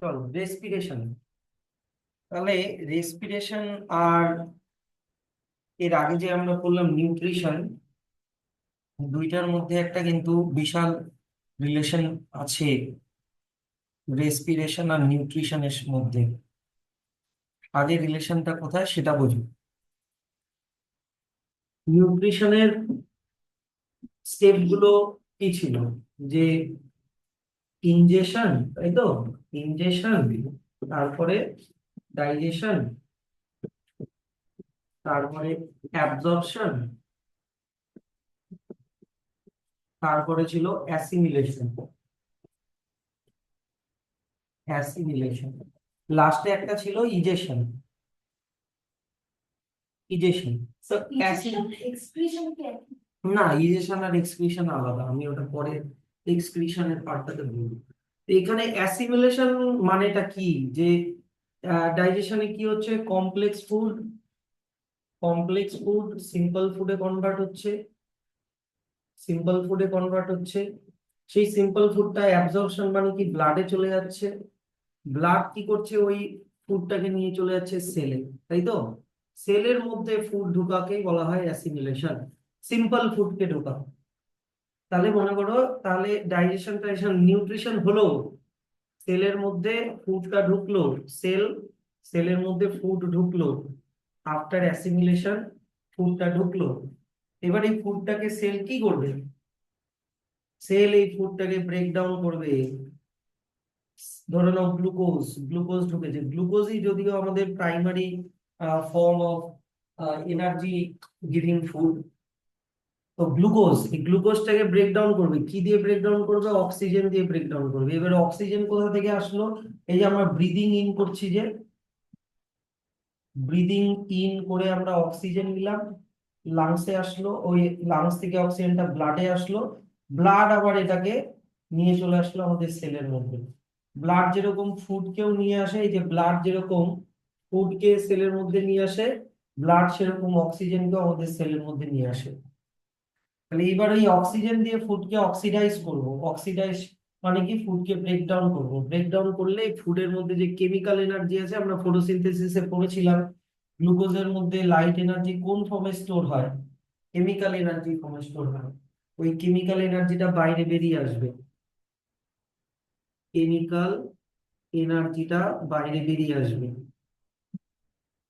চল রেসপিরেশন। তাহলে রেসপিরেশন আর এর আগে যে আমরা বললাম নিউট্রিশন, দুইটার মধ্যে একটা কিন্তু বিশাল রিলেশন আছে রেসপিরেশন আর নিউট্রিশনের মধ্যে। আগে রিলেশনটা কোথায় সেটা বুঝি। নিউট্রিশনের স্টেপ গুলো কি ছিল? যে ইনজেশন, তাই তো? ইনজেশন, তারপরে ডাইজেশন, তারপরে অ্যাবজর্পশন, তারপরে ছিল অ্যাসিমিলেশন। অ্যাসিমিলেশন লাস্টে একটা ছিল ইজেশন। ইজেশন তো এক্সপ্রেশন কি একই? না, ইজেশন আর এক্সক্রিশন আলাদা, আমি ওটা পরে এক্সক্রিশনের পার্টটাতে বলবো। তো এখানে অ্যাসিমিলেশন মানেটা কি? যে ডাইজেশনে কি হচ্ছে, কমপ্লেক্স ফুড সিম্পল ফুডে কনভার্ট হচ্ছে, সেই সিম্পল ফুডটা অ্যাবজর্পশন মানে কি ব্লাডে চলে যাচ্ছে, ব্লাড কি করছে ওই ফুডটাকে নিয়ে চলে যাচ্ছে সেলে, তাই তো? সেলের মধ্যে ফুড ঢুকাকেই বলা হয় অ্যাসিমিলেশন, সিম্পল ফুডকে ঢোকা। তাহলে মনে করো, তাহলে ডাইজেশন টাইজেশন নিউট্রিশন হলো সেলের মধ্যে ফুডটা ঢুকলো, সেল সেলের মধ্যে ফুড ঢুকলো, আফটার অ্যাসিমিলেশন ফুডটা ঢুকলো। এবার এই ফুডটাকে সেল কি করবে? সেল এই ফুডটাকে ব্রেক ডাউন করবে। ধরে নাও গ্লুকোজ ঢুকেছে, গ্লুকোজই যদিও আমাদের primary form of energy giving food. তো এই গ্লুকোজটাকে ব্রেক ডাউন করবে, কি দিয়ে ব্রেক ডাউন করবে? অক্সিজেন দিয়ে ব্রেক ডাউন করবে। এবারে অক্সিজেন কোথা থেকে আসলো? এই যে আমরা ব্রিদিং ইন করছি, যে ব্রিদিং ইন করে আমরা অক্সিজেন নিলাম, লাংসে আসলো, ওই লাংস থেকে অক্সিজেনটা ব্লাডে আসলো, ব্লাড আবার এটাকে নিয়ে চলে আসলো আমাদের সেলের মধ্যে। ব্লাড যেরকম ফুডকেও নিয়ে আসে, এই যে ব্লাড যেরকম ফুডকে সেলের মধ্যে নিয়ে আসে, ব্লাড সেরকম অক্সিজেনকেও আমাদের সেলের মধ্যে নিয়ে আসে। তাহলে এইবার এই অক্সিজেন দিয়ে ফুডকে অক্সিডাইজ করব। অক্সিডাইজ মানে কি? ফুডকে ব্রেক ডাউন করবো। ব্রেক ডাউন করলে ফুডের মধ্যে যে কেমিক্যাল এনার্জি আছে, আমরা ফটোসিনথেসিসে পড়েছিলাম, গ্লুকোজের মধ্যে লাইট এনার্জি কোন ফর্মে স্টোর হয়? কেমিক্যাল এনার্জি ফর্মে স্টোর হয়। ওই কেমিক্যাল এনার্জিটা বাইরে বেরিয়ে আসবে, কেমিক্যাল এনার্জিটা বাইরে বেরিয়ে আসবে।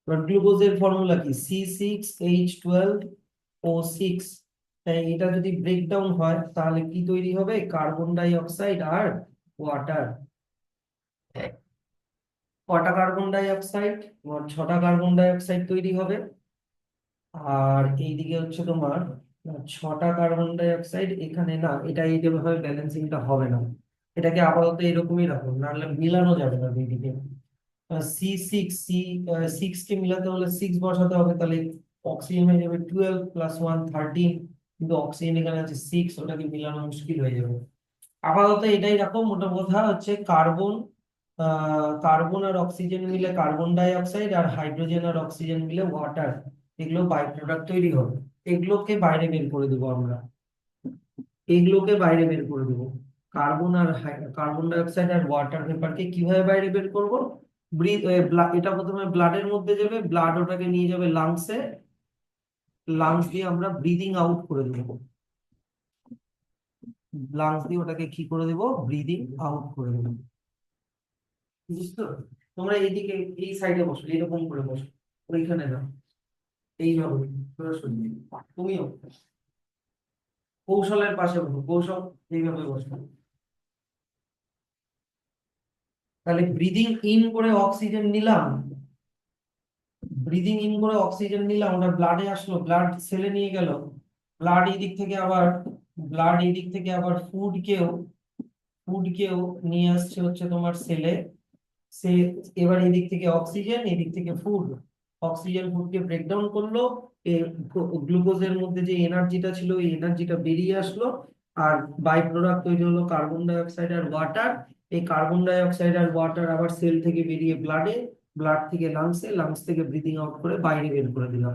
এবার গ্লুকোজের ফর্মুলা কি? C6H12O6। তাই এটা যদি ব্রেকডাউন হয় তাহলে কি তৈরি হবে? কার্বন ডাই অক্সাইড আর ওয়াটার। কটা কার্বন ডাই অক্সাইড? তোমার 6টা কার্বন ডাই অক্সাইড তৈরি হবে। আর এইদিকে হচ্ছে তোমার 6টা কার্বন ডাই অক্সাইড, এখানে না, এটা এইভাবে ব্যালেন্সিংটা হবে না। এটাকে আপাতত এরকমই রাখো, নাহলে মিলানো যাবে না দুইদিকে। সিক্স কে মিলাতে হলে 6 বসাতে হবে, তাহলে অক্সিজেন হয়ে যাবে 12 + 1 13। কিন্তু অক্সিজেন এখানে আছে 6, ওটাকে মিলানো মুশকিল হয়ে যাবে। আপাতত এটাই রাখো। মোটা কথা হচ্ছে কার্বন আর অক্সিজেন মিলে কার্বন ডাই অক্সাইড, আর হাইড্রোজেন আর অক্সিজেন মিলে ওয়াটার। এগুলো বাই প্রোডাক্ট তৈরি হবে। এগুলোকে বাইরে বের করে দেবো আমরা, এগুলোকে বাইরে বের করে দেবো। কার্বন ডাই অক্সাইড আর ওয়াটার ভেপারকে কিভাবে বাইরে বের করব? এটা প্রথমে ব্লাডের মধ্যে যাবে, ব্লাড ওটাকে নিয়ে যাবে লাংসে, লাংস দিয়ে আমরা ব্রিদিং আউট করে দেবো। লাংস দিয়ে ওটাকে কি করে দেবো? ব্রিদিং আউট করে দেবো। বুঝছো? তোমরা এইদিকে এই সাইডে বসো, এরকম করে বসো, ওইখানে না, এইভাবে সরাসরি। তুমিও কৌশলের পাশে বসো, কৌশল এইভাবে বসো। তাহলে ব্রিদিং ইন করে অক্সিজেন নিলাম, ওটা ব্লাডে আসলো, ব্লাড সেলে নিয়ে গেল, ব্লাড এই দিক থেকে আবার ব্লাড এই দিক থেকে আবার ফুডকেও নিয়ে আসছে হচ্ছে তোমার সেলে। সে এবার এদিক থেকে অক্সিজেন, এদিক থেকে ফুড, অক্সিজেন ফুডকে ব্রেকডাউন করলো। গ্লুকোজের মধ্যে যে এনার্জিটা ছিল, এই এনার্জিটা বেরিয়ে আসলো, আর বাই প্রোডাক্ট তৈরি হলো কার্বন ডাই অক্সাইড আর ওয়াটার। এই কার্বন ডাই অক্সাইড আর ওয়াটার আবার সেল থেকে বেরিয়ে ব্লাডে, ব্লাড থেকে লাংসে, লাংস থেকে ব্রিদিং আউট করে বাইরে বের করে দিলাম।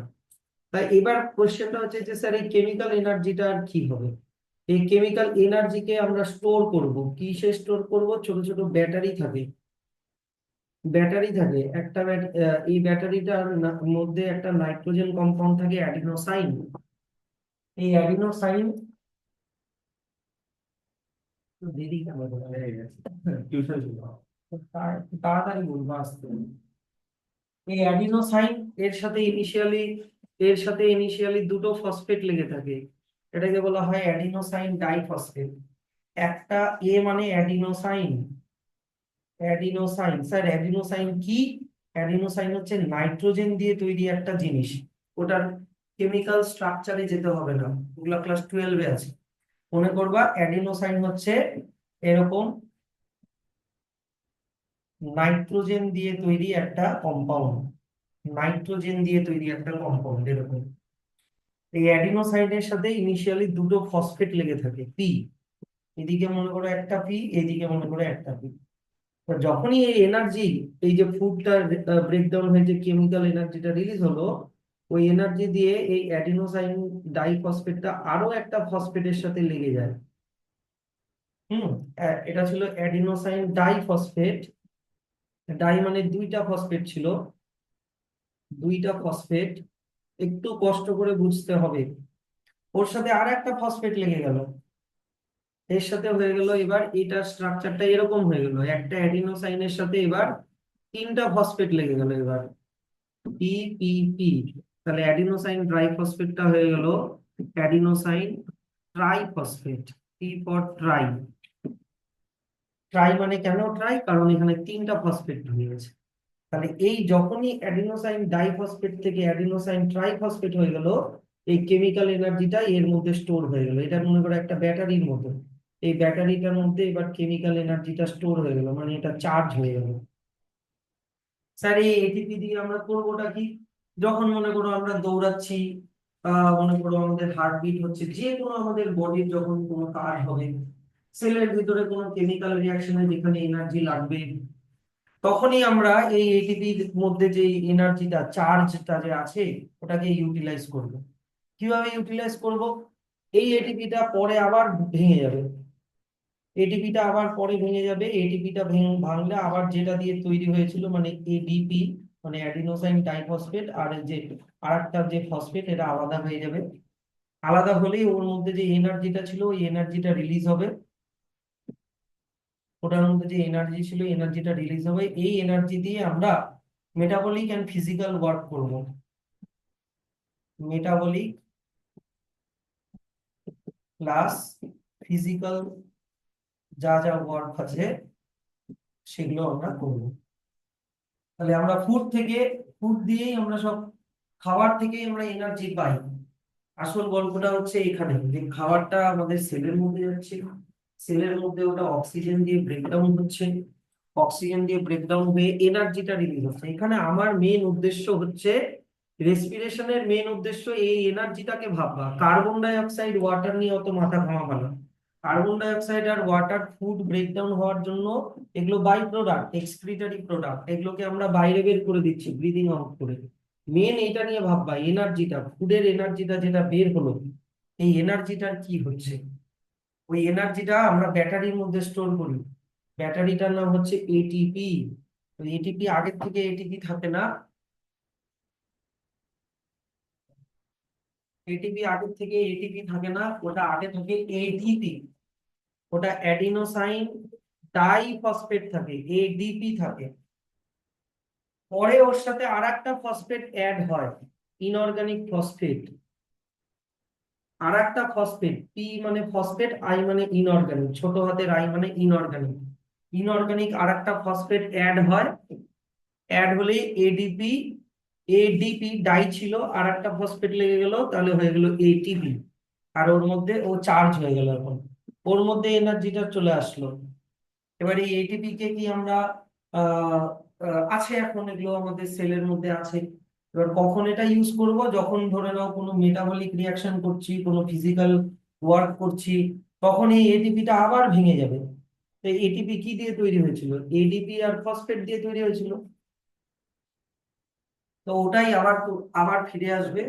তাই এবার কোশ্চেনটা হচ্ছে যে স্যার এই কেমিক্যাল এনার্জিটা আর কি হবে? এই কেমিক্যাল এনার্জিকে আমরা স্টোর করব, কিসে স্টোর করব? ছোট ছোট ব্যাটারি থাকে, ব্যাটারি থাকে একটা এই ব্যাটারিটার মধ্যে একটা নাইট্রোজেন কম্পাউন্ড থাকে অ্যাডিনোসাইন। এই অ্যাডিনোসাইন দেরি কেন হয়ে গেছে, টিউশন ছিল, তাড়াতাড়ি বলবো আসতে। এই অ্যাডিনোসাইন এর সাথে ইনিশিয়ালি দুটো ফসফেট লেগে থাকে, এটাকে বলা হয় অ্যাডিনোসাইন ডাইফসফেট। একটা এ মানে অ্যাডিনোসাইন। অ্যাডিনোসাইন স্যার, অ্যাডিনোসাইন কি? অ্যাডিনোসাইন হচ্ছে নাইট্রোজেন দিয়ে তৈরি একটা জিনিস। ওটার কেমিক্যাল স্ট্রাকচারে যেতে হবে না, ওগুলা ক্লাস 12-এ আছে। মনে করবা অ্যাডিনোসাইন হচ্ছে এরকম নাইট্রোজেন দিয়ে তৈরি একটা কম্পাউন্ড। নাইট্রোজেন দিয়ে তৈরি একটা কম্পাউন্ড এরকম। এই অ্যাডিনোসাইনের সাথে ইনিশিয়ালি দুটো ফসফেট লেগে থাকে পি। এদিকে মনে করো একটা পি, এদিকে মনে করো একটা পি। যখনই এই এনার্জি, এই যে ফুডটা ব্রেকডাউন হয়ে যে কেমিক্যাল এনার্জিটা রিলিজ হলো, ওই এনার্জি দিয়ে এই অ্যাডিনোসাইন ডাইফসফেটটা আরো একটা ফসফেটের সাথে লেগে যায়। হুম। এটা ছিল অ্যাডিনোসাইন ডাইফসফেট। ডাই মানে দুইটা ফসফেট ছিল, দুইটা ফসফেট। একটু কষ্ট করে বুঝতে হবে। ওর সাথে আর একটা ফসফেট লেগে গেল, এর সাথে হয়ে গেল এবার এটার স্ট্রাকচারটা এরকম হয়ে গেল, একটা অ্যাডিনোসাইনের সাথে এবার তিনটা ফসফেট লেগে গেল এবার, পি পি পি। তাহলে অ্যাডিনোসাইন ট্রাইফসফেটটা হয়ে গেল adenosine triphosphate. P for try. Try মানে কেন ট্রাই? কারণ এখানে তিনটা ফসফেট হয়ে গেছে। তাহলে এই যখনই অ্যাডিনোসাইন ডাইফসফেট থেকে অ্যাডিনোসাইন ট্রাইফসফেট হয়ে গেল, এই কেমিক্যাল এনার্জিটা এর মধ্যে স্টোর হয়ে গেল। এটা মনে করো একটা ব্যাটারির মতো। এই ব্যাটারিটার মধ্যে এবার কেমিক্যাল এনার্জিটা স্টোর হয়ে গেল, মানে এটা চার্জ হয়ে গেল। স্যার এই এটিপি দিয়ে আমরা করবোটা কি? যখন মনে করো আমরা দৌড়াচ্ছি, মনে করো আমাদের হার্টবিট হচ্ছে, যে কোনো আমাদের বডির যখন কোনো কাজ হবে, সেলের ভিতরে কোনো কেমিক্যাল রিয়াকশনে যেখানে এনার্জি লাগবে, তখনই আমরা এই এটিপির মধ্যে যে এনার্জিটা চার্জটা যে আছে ওটাকে ইউটিলাইজ করব। কিভাবে ইউটিলাইজ করব? এই এটিপিটা পরে আবার ভেঙে যাবে, এটিপিটা আবার পরে ভেঙে যাবে, এটিপিটা ভাঙলে আবার যেটা দিয়ে তৈরি হয়েছিল মানে এডিপি, মানে অ্যাডিনোসাইন ডাইফসফেট, আর এই যে আরেকটা যে ফসফেট, এটা আলাদা হয়ে যাবে। আলাদা হলেই ওর মধ্যে যে এনার্জিটা ছিল ওই এনার্জিটা রিলিজ হবে। ওটার মধ্যে যে এনার্জি ছিল এনার্জিটা রিলিজ হবে, এই এনার্জি দিয়ে আমরা মেটাবলিক এন্ড ফিজিক্যাল ওয়ার্ক করব। মেটাবলিক প্লাস ফিজিক্যাল যা যা ওয়ার্ক আছে সেগুলো আমরা করব। তাহলে আমরা ফুড দিয়েই আমরা সব, খাবার থেকেই আমরা এনার্জি পাই। আসল গল্পটা হচ্ছে এখানে যে খাবারটা আমাদের সেলের মধ্যে যাচ্ছে, সেলের মধ্যে ওটা অক্সিজেন দিয়ে ব্রেকডাউন হচ্ছে, অক্সিজেন দিয়ে ব্রেকডাউন হয়ে এনার্জিটা রিলিজ হচ্ছে। এখানে আমার মেন উদ্দেশ্য হচ্ছে, রেসপিরেশনের মেন উদ্দেশ্য এই এনার্জিটাকে ভাববা। কার্বন ডাই অক্সাইড ওয়াটার নিয়ে অত মাথা ঘামাবা না। কার্বন ডাই অক্সাইড আর ওয়াটার ফুড ব্রেকডাউন হওয়ার জন্য এগুলো বাই প্রোডাক্ট, এক্সক্রিটরি প্রোডাক্ট, এগুলোকে আমরা বাইরে বের করে দিচ্ছি ব্রিদিং আউট করে। মেন এটা নিয়ে ভাববা, এনার্জিটা, ফুডের এনার্জিটা যেটা বের হলো, এই এনার্জিটার কি হচ্ছে। ওই এনার্জিটা আমরা ব্যাটারির মধ্যে স্টোর করি, ব্যাটারিটার নাম হচ্ছে এটিপি। এটিপি আগের থেকে এটিপি থাকে না, এটিপি আগের থেকে এটিপি থাকে না, ওটা আগে থাকে এডিপি। ওটা অ্যাডিনোসাইন ডাইফসফেট থাকে, এডিপি থাকে। পরে ওর সাথে আরেকটা ফসফেট অ্যাড হয়, ইনঅর্গানিক ফসফেট। আরেকটা ফসফেট, পি মানে ফসফেট, আই মানে ইনঅর্গানিক, ছোট হাতের আই মানে ইনঅর্গানিক। ইনঅর্গানিক আরেকটা ফসফেট অ্যাড হয়, অ্যাড হলে এডিপি, এডিপি ডাই ছিল, আর একটা ফসফেট লেগে গেল, তাহলে হয়ে গেল এটিপি। আর ওর মধ্যে ও চার্জ হয়ে গেল, এখন ওর মধ্যে এনার্জিটা চলে আসলো। এবার এই এটিপি কে কি আমরা আহ আছে এখন, এগুলো আমাদের সেলের মধ্যে আছে। এবার কখন এটা ইউজ করব? যখন ধরে নাও কোনো মেটাবলিক রিয়াকশন করছি, কোনো ফিজিক্যাল ওয়ার্ক করছি, তখন এই এটিপিটা আবার ভেঙে যাবে। তো এটিপি কি দিয়ে তৈরি হয়েছিল? এডিপি আর ফসফেট দিয়ে তৈরি হয়েছিল। তো ওটাই আবার আবার ফিরে আসবে,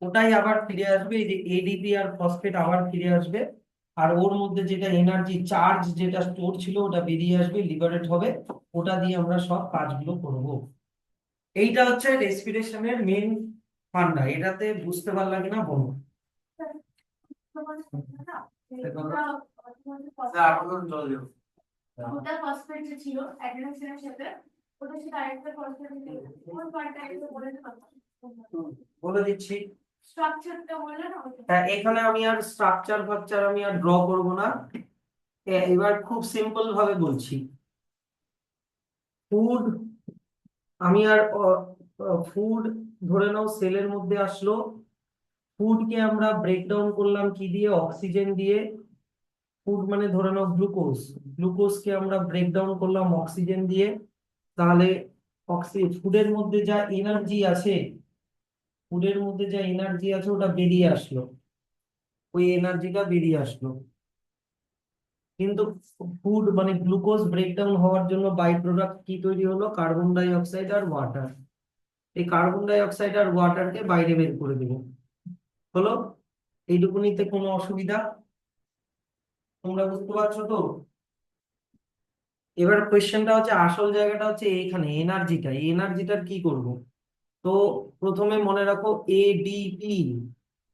ওটাই আবার ফিরে আসবে, এই যে এডিপি আর ফসফেট আবার ফিরে আসবে। আর ওর মধ্যে যেটা এনার্জি চার্জ যেটা স্টোর ছিল ওটা বেরিয়ে আসবে, লিবারেট হবে, ওটা দিয়ে আমরা সব কাজগুলো করব। এইটা হচ্ছে রেসপিরেশনের মেন ফান্ডা। এটাতে বুঝতে পারলা কিনা বলো। ওটা ফসফেট যে ছিল অ্যাডেনোসিনের সাথে, ওটা সাথে আরেকটা ফসফেট কোন পার্টটা একটু বলে দিতে পারবেন? বলে দিচ্ছি। স্ট্রাকচারটা বললে না ওটা। হ্যাঁ, এখানে আমি আর স্ট্রাকচার ফাকচার আমি আর ড্র করব না। এবার খুব সিম্পল ভাবে বলছি। ফুড, আমি আর ফুড ধরে নাও সেলের মধ্যে আসলো। ফুডকে আমরা ব্রেকডাউন করলাম কি দিয়ে? অক্সিজেন দিয়ে। ফুড মানে ধরে নাও গ্লুকোজ, গ্লুকোজকে আমরা ব্রেকডাউন করলাম অক্সিজেন দিয়ে। তাহলে ফুডের মধ্যে যা এনার্জি আছে, ফুডের মধ্যে যা এনার্জি আছে ওটা বেরিয়ে আসলো, ওই এনার্জিটা বেরিয়ে আসলো। কিন্তু ফুড মানে গ্লুকোজ ব্রেকডাউন হওয়ার জন্য বাই প্রোডাক্ট কি তৈরি হলো? কার্বন ডাই অক্সাইড আর ওয়াটার। এই কার্বন ডাই অক্সাইড আর ওয়াটারকে বাইরে বের করে দেবো। হলো? এইটুকুনিতে কোনো অসুবিধা? তোমরা বুঝতে পারছো তো? এবার কোয়েশ্চেনটা হচ্ছে, আসল জায়গাটা হচ্ছে এইখানে, এনার্জিটা। এই এনার্জিটার কি করব? তো প্রথমে মনে রাখো এডিপি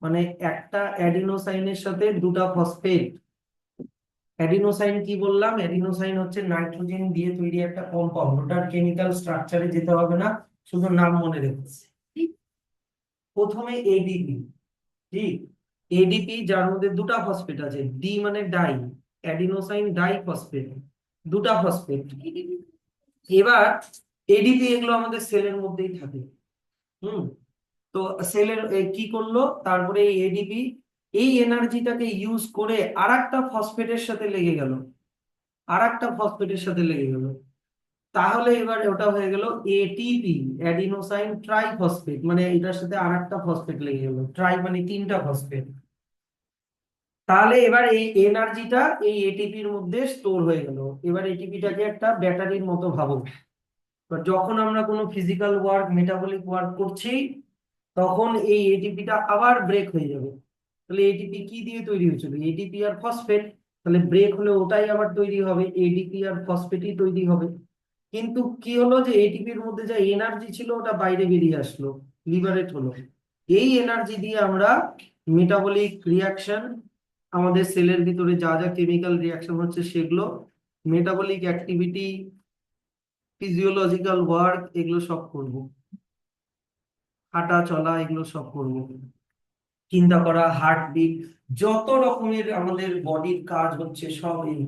মানে একটা অ্যাডিনোসাইনের সাথে দুটা ফসফেট। অ্যাডিনোসাইন কি বললাম? অ্যাডিনোসাইন হচ্ছে নাইট্রোজেন দিয়ে তৈরি একটা কম্পাউন্ড। ওটার কেমিক্যাল স্ট্রাকচারে যেতে হবে না, শুধু নাম মনে রেখেছি। প্রথমে এডিপি, ঠিক? এডিপি যার মধ্যে দুটা ফসফেট আছে, ডি মানে ডাই, অ্যাডিনোসাইন ডাই ফসফেট, দুটা ফসফেট। এবার এডিপি এগুলো আমাদের সেলের মধ্যেই থাকে। হুম। তো সেলের কি করলো, তারপরে এই এডিপি এই এনার্জিটাকে ইউজ করে আরেকটা ফসফেটের সাথে লেগে গেল, আরেকটা ফসফেটের সাথে লেগে গেল। তাহলে এবার ওটা হয়ে গেল এটিপি, অ্যাডিনোসাইন ট্রাইফসফেট, মানে এটার সাথে আরেকটা ফসফেট লেগে গেল, ট্রাই মানে তিনটা ফসফেট। তাহলে এবার এই এনার্জিটা এই এটিপির মধ্যে স্টোর হয়ে গেল। এবার এটিপিটাকে একটা ব্যাটারির মতো ভাবো। এবার যখন আমরা কোনো ফিজিক্যাল ওয়ার্ক, মেটাবলিক ওয়ার্ক করছি, তখন এই এটিপিটা আবার ব্রেক হয়ে যাবে। তাহলে এটিপি কি দিয়ে তৈরি হয়েছিল? এটিপি আর ফসফেট। তাহলে ব্রেক হলে ওটাই আবার তৈরি হবে, এডিপি আর ফসফেটই তৈরি হবে। কিন্তু কি হলো, যে এটিপির মধ্যে যা এনার্জি ছিল ওটা বাইরে বেরিয়ে আসলো, লিবারেট হলো। এই এনার্জি দিয়ে আমরা মেটাবলিক রিয়াকশন, আমাদের সেলের ভিতরে যা যা কেমিক্যাল রিয়াকশন হচ্ছে সেগুলো, মেটাবলিক অ্যাক্টিভিটি, ফিজিওলজিক্যাল ওয়ার্ক, এগুলো সব করব। হাঁটা চলা এগুলো সব করব, চিন্তা করা, হার্টবিট, যত রকমের আমাদের বডির কাজ হচ্ছে সব এই।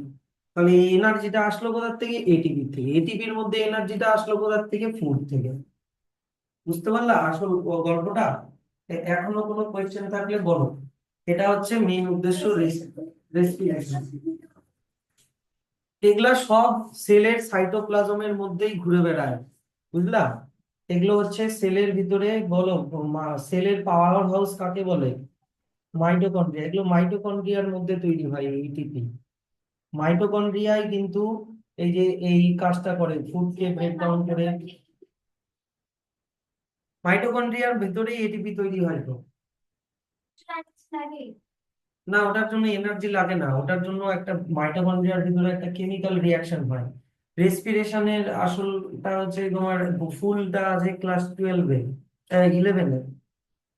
তাহলে এই এনার্জিটা আসলো কোথা থেকে? এটিপি থেকে। এটিপির মধ্যে এনার্জিটা আসলো কোথা থেকে? ফুড থেকে। বুঝতে পারলা আসল গল্পটা? এখনো কোনো কোয়েশ্চেন থাকলে বলো। এটা হচ্ছে মেইন উদ্দেশ্য, রেসপিরেশন। এগুলা সব সেলের সাইটোপ্লাজমের মধ্যেই ঘুরে বেড়ায়, বুঝলা? এগুলো হচ্ছে সেলের ভিতরে। বলো, সেলের পাওয়ার হাউস কাকে বলে? মাইটোকন্ড্রিয়া। এগুলো মাইটোকন্ড্রিয়ার মধ্যে তৈরি হয় এটিপি। মাইটোকন্ড্রিয়ায় কিন্তু এই যে এই কাজটা করে, ফুডকে ব্রেক ডাউন করে। মাইটোকন্ড্রিয়ার ভিতরেই এটিপি তৈরি হয় তো। না, ওটার জন্য এনার্জি লাগে না, ওটার জন্য একটা মাইটোকন্ড্রিয়ার ভিতরে একটা কেমিক্যাল রিয়াকশন হয়। রেসপিরেশনের আসলটা হচ্ছে তোমার, ফুলটা আছে ক্লাস 12-এ, 11-এ।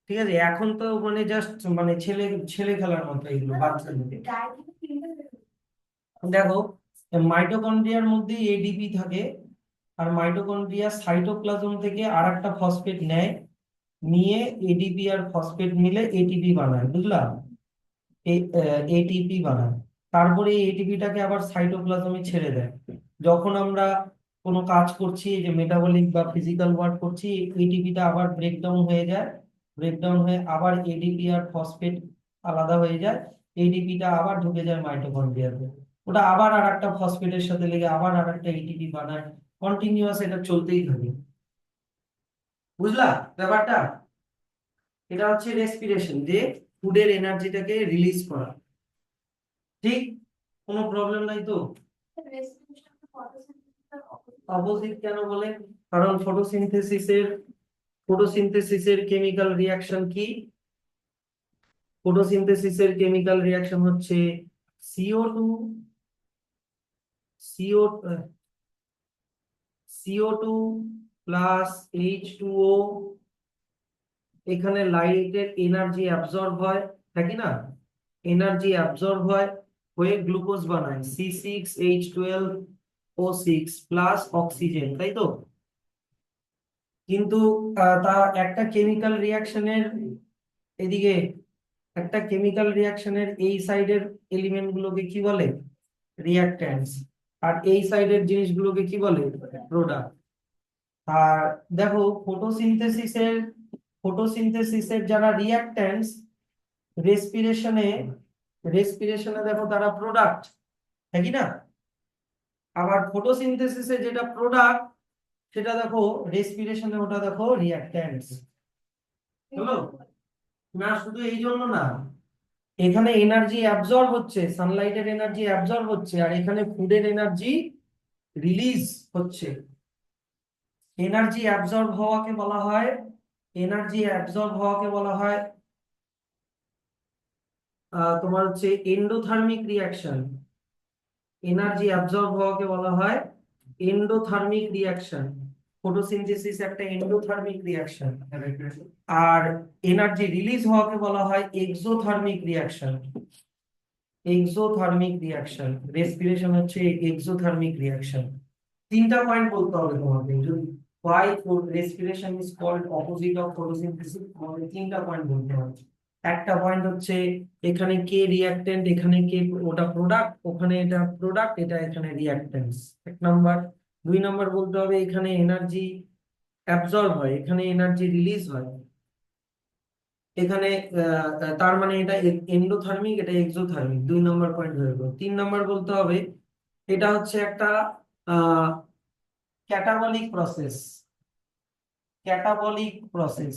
ঠিক আছে, এখন তো মানে জাস্ট মানে ছেলে ছেলে খেলার মতো এগুলো বাচ্চাদের। দেখো, মাইটোকন্ড্রিয়ার মধ্যে এডিপি থাকে, আর মাইটোকন্ড্রিয়া সাইটোপ্লাজম থেকে আর একটা ফসফেট নেয়, নিয়ে এডিপি আর ফসফেট মিলে এটিপি বানায়, বুঝলা? এটিপি বানায়। তারপরে এই এটিপিটাকে আবার সাইটোপ্লাজমে ছেড়ে দেয়। যখন আমরা কোনো কাজ করছি, এই যে মেটাবলিক বা ফিজিক্যাল ওয়ার্ক করছি, এটিপিটা আবার ব্রেকডাউন হয়ে যায়, ব্রেকডাউন হয়ে আবার এডিপি আর ফসফেট আলাদা হয়ে যায়। এডিপিটা আবার ঢুকে যায় মাইটোকন্ড্রিয়াতে, ওটা আবার আর একটা ফসফেটের সাথে লেগে আবার আর একটা এটিপি বানায়। কন্টিনিউয়াস এটা চলতেই থাকে। বুঝলা ব্যাপারটা? এটা হচ্ছে রেসপিরেশন, যে ফুডের এনার্জিটাকে রিলিজ করা। ঠিক? কোনো প্রবলেম নাই তো? অপোজিট কেন বলে? কারণ ফটোসিনথেসিসের কেমিক্যাল রিয়াকশন কি? ফটোসিনথেসিসের কেমিক্যাল রিয়াকশন হচ্ছে CO2 CO CO2 plus H2O, এখানে লাইটের এনার্জি অ্যাবজর্ব হয়, নাকি না? এনার্জি অ্যাবজর্ব হয়, হয়ে গ্লুকোজ বানায় C6H12O6 প্লাস অক্সিজেন, তাই তো? কিন্তু তা একটা কেমিক্যাল রিয়াকশনের এদিকে, একটা কেমিক্যাল রিয়াকশনের এই সাইডের এলিমেন্ট গুলোকে কি বলে? রিয়াক্ট্যান্টস। আর এই সাইডের জিনিসগুলোকে কি বলে? প্রোডাক্ট। আর দেখো, ফটোসিনথেসিসের যারা রিয়াক্ট্যান্টস, রেসপিরেশনে রেসপিরেশনে দেখো তারা প্রোডাক্ট, নাকি না? আবার ফটোসিনথেসিসে যেটা প্রোডাক্ট, সেটা দেখো রেসপিরেশনে ওটা দেখো রিয়াক্ট্যান্টস। হলো? না শুধু এই জন্য না, এখানে এনার্জি অ্যাবজর্ব হচ্ছে, সানলাইটের এনার্জি অ্যাবজর্ব হচ্ছে, আর এখানে ফুডের এনার্জি রিলিজ হচ্ছে। এনার্জি অ্যাবজর্ব হওয়াকে বলা হয়, এনার্জি অ্যাবজর্ব হওয়াকে বলা হয় তোমার হচ্ছে এন্ডোথার্মিক রিয়াকশন। এনার্জি অ্যাবজর্ব হওয়াকে বলা হয় এন্ডোথার্মিক রিয়াকশন। ফটোসিনথেসিস একটা এন্ডোথার্মিক রিয়াকশন। আর এনার্জি রিলিজ হওয়াকে বলা হয় exothermic reaction. Exothermic reaction, respiration হচ্ছে এক্সোথার্মিক রিয়াকশন। তিনটা পয়েন্ট বলতে হবে তোমাকে, যদি why respiration is called opposite of photosynthesis, তোমাকে তিনটা পয়েন্ট বলতে হবে। একটা পয়েন্ট হচ্ছে এখানে কে রিঅ্যাক্ট্যান্ট, এখানে কে ওটা প্রোডাক্ট, ওখানে এটা প্রোডাক্ট, এটা এখানে রিঅ্যাক্ট্যান্টস, এক নাম্বার। দুই নাম্বার বলতে হবে এখানে এনার্জি অ্যাবজর্ব হয়, এখানে এনার্জি রিলিজ হয়, এখানে তার মানে এটা এন্ডোথার্মিক, এটা এক্সোথার্মিক। দুই নম্বর পয়েন্ট হয়ে গেল। তিন নম্বর বলতে হবে এটা হচ্ছে একটা catabolic process. Catabolic process,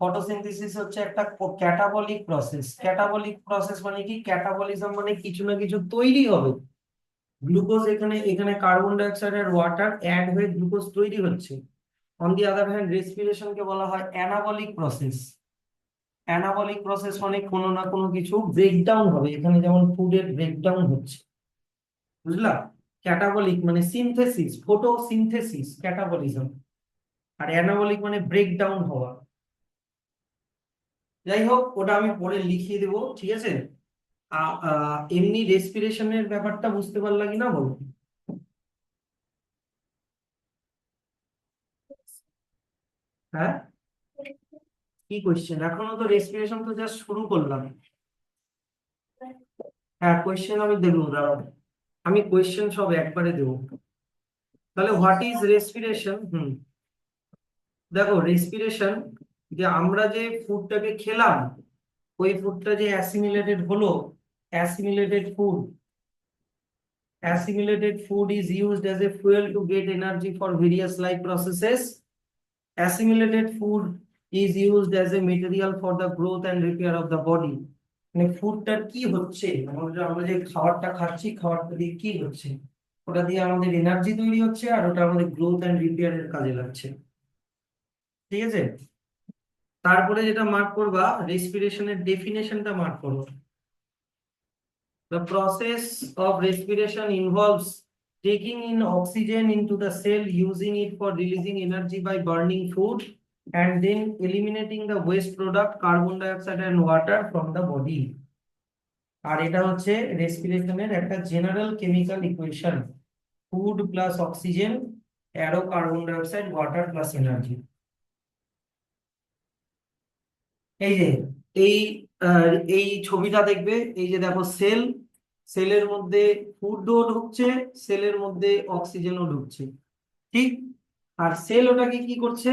photosynthesis হচ্ছে একটা ক্যাটাবলিক প্রসেস। ক্যাটাবলিক প্রসেস মানে কি? ক্যাটাবলিজম মানে কিছু না কিছু তৈরি হবে। গ্লুকোজ, এখানে এখানে কার্বন ডাই অক্সাইড আর ওয়াটার অ্যাড হয়ে গ্লুকোজ তৈরি হচ্ছে। অন দি আদার হ্যান্ড রেসপিরেশনকে বলা হয় অ্যানাবলিক প্রসেস। অ্যানাবলিক প্রসেস মানে কোনো না কোনো কিছু ব্রেকডাউন হবে, এখানে যেমন ফুডের ব্রেকডাউন হচ্ছে, বুঝলা? ক্যাটাবলিক মানে সিনথেসিস, ফটোসিনথেসিস ক্যাটাবলিজম। আর অ্যানাবলিক মানে ব্রেকডাউন হওয়া। যাই হোক, ওটা আমি পরে লিখিয়ে দেবো, ঠিক আছে? এমনি রেসপিরেশনের ব্যাপারটা বুঝতে পারলা কি না বলো? হ্যাঁ, কি কোয়েশ্চেন? এখনো তো রেসপিরেশন তো জাস্ট শুরু করলাম। হ্যাঁ, কোয়েশ্চেন আমি দেবো, দাঁড়াও, আমি কোয়েশ্চেন সব একবারে দেবো। তাহলে হোয়াট ইজ রেসপিরেশন? দেখো, রেসপিরেশন, যে আমরা যে ফুডটাকে খেলাম, ওই ফুডটা যে অ্যাসিমিলেটেড হলো, অ্যাসিমিলেটেড food, assimilated food is used as a fuel to get energy for various life processes. Assimilated food is used as a material for the growth and repair of the body. মানে ফুডটার কি হচ্ছে, আমরা যে খাবারটা খাচ্ছি, খাবারটা দিয়ে কি হচ্ছে? ওটা দিয়ে আমাদের এনার্জি তৈরি হচ্ছে, আর ওটা আমাদের গ্রোথ এন্ড রিপেয়ারের কাজে লাগছে, ঠিক আছে? তারপরে যেটা মার্ক করবা, রেসপিরেশনের ডেফিনেশনটা মার্ক করো। The process of respiration involves taking in oxygen into the cell, using it for releasing energy by burning food, and then eliminating the waste product, carbon dioxide and water from the body. আর এটা হচ্ছে রেসপিরেশনের একটা general chemical equation, food plus oxygen arrow carbon dioxide water plus energy. এই যে এই এই ছবিটা দেখবে, এই যে দেখো সেল, সেলের মধ্যে ফুডও ঢুকছে, সেলের মধ্যে অক্সিজেনও ঢুকছে, ঠিক? আর সেল ওটাকে কি করছে?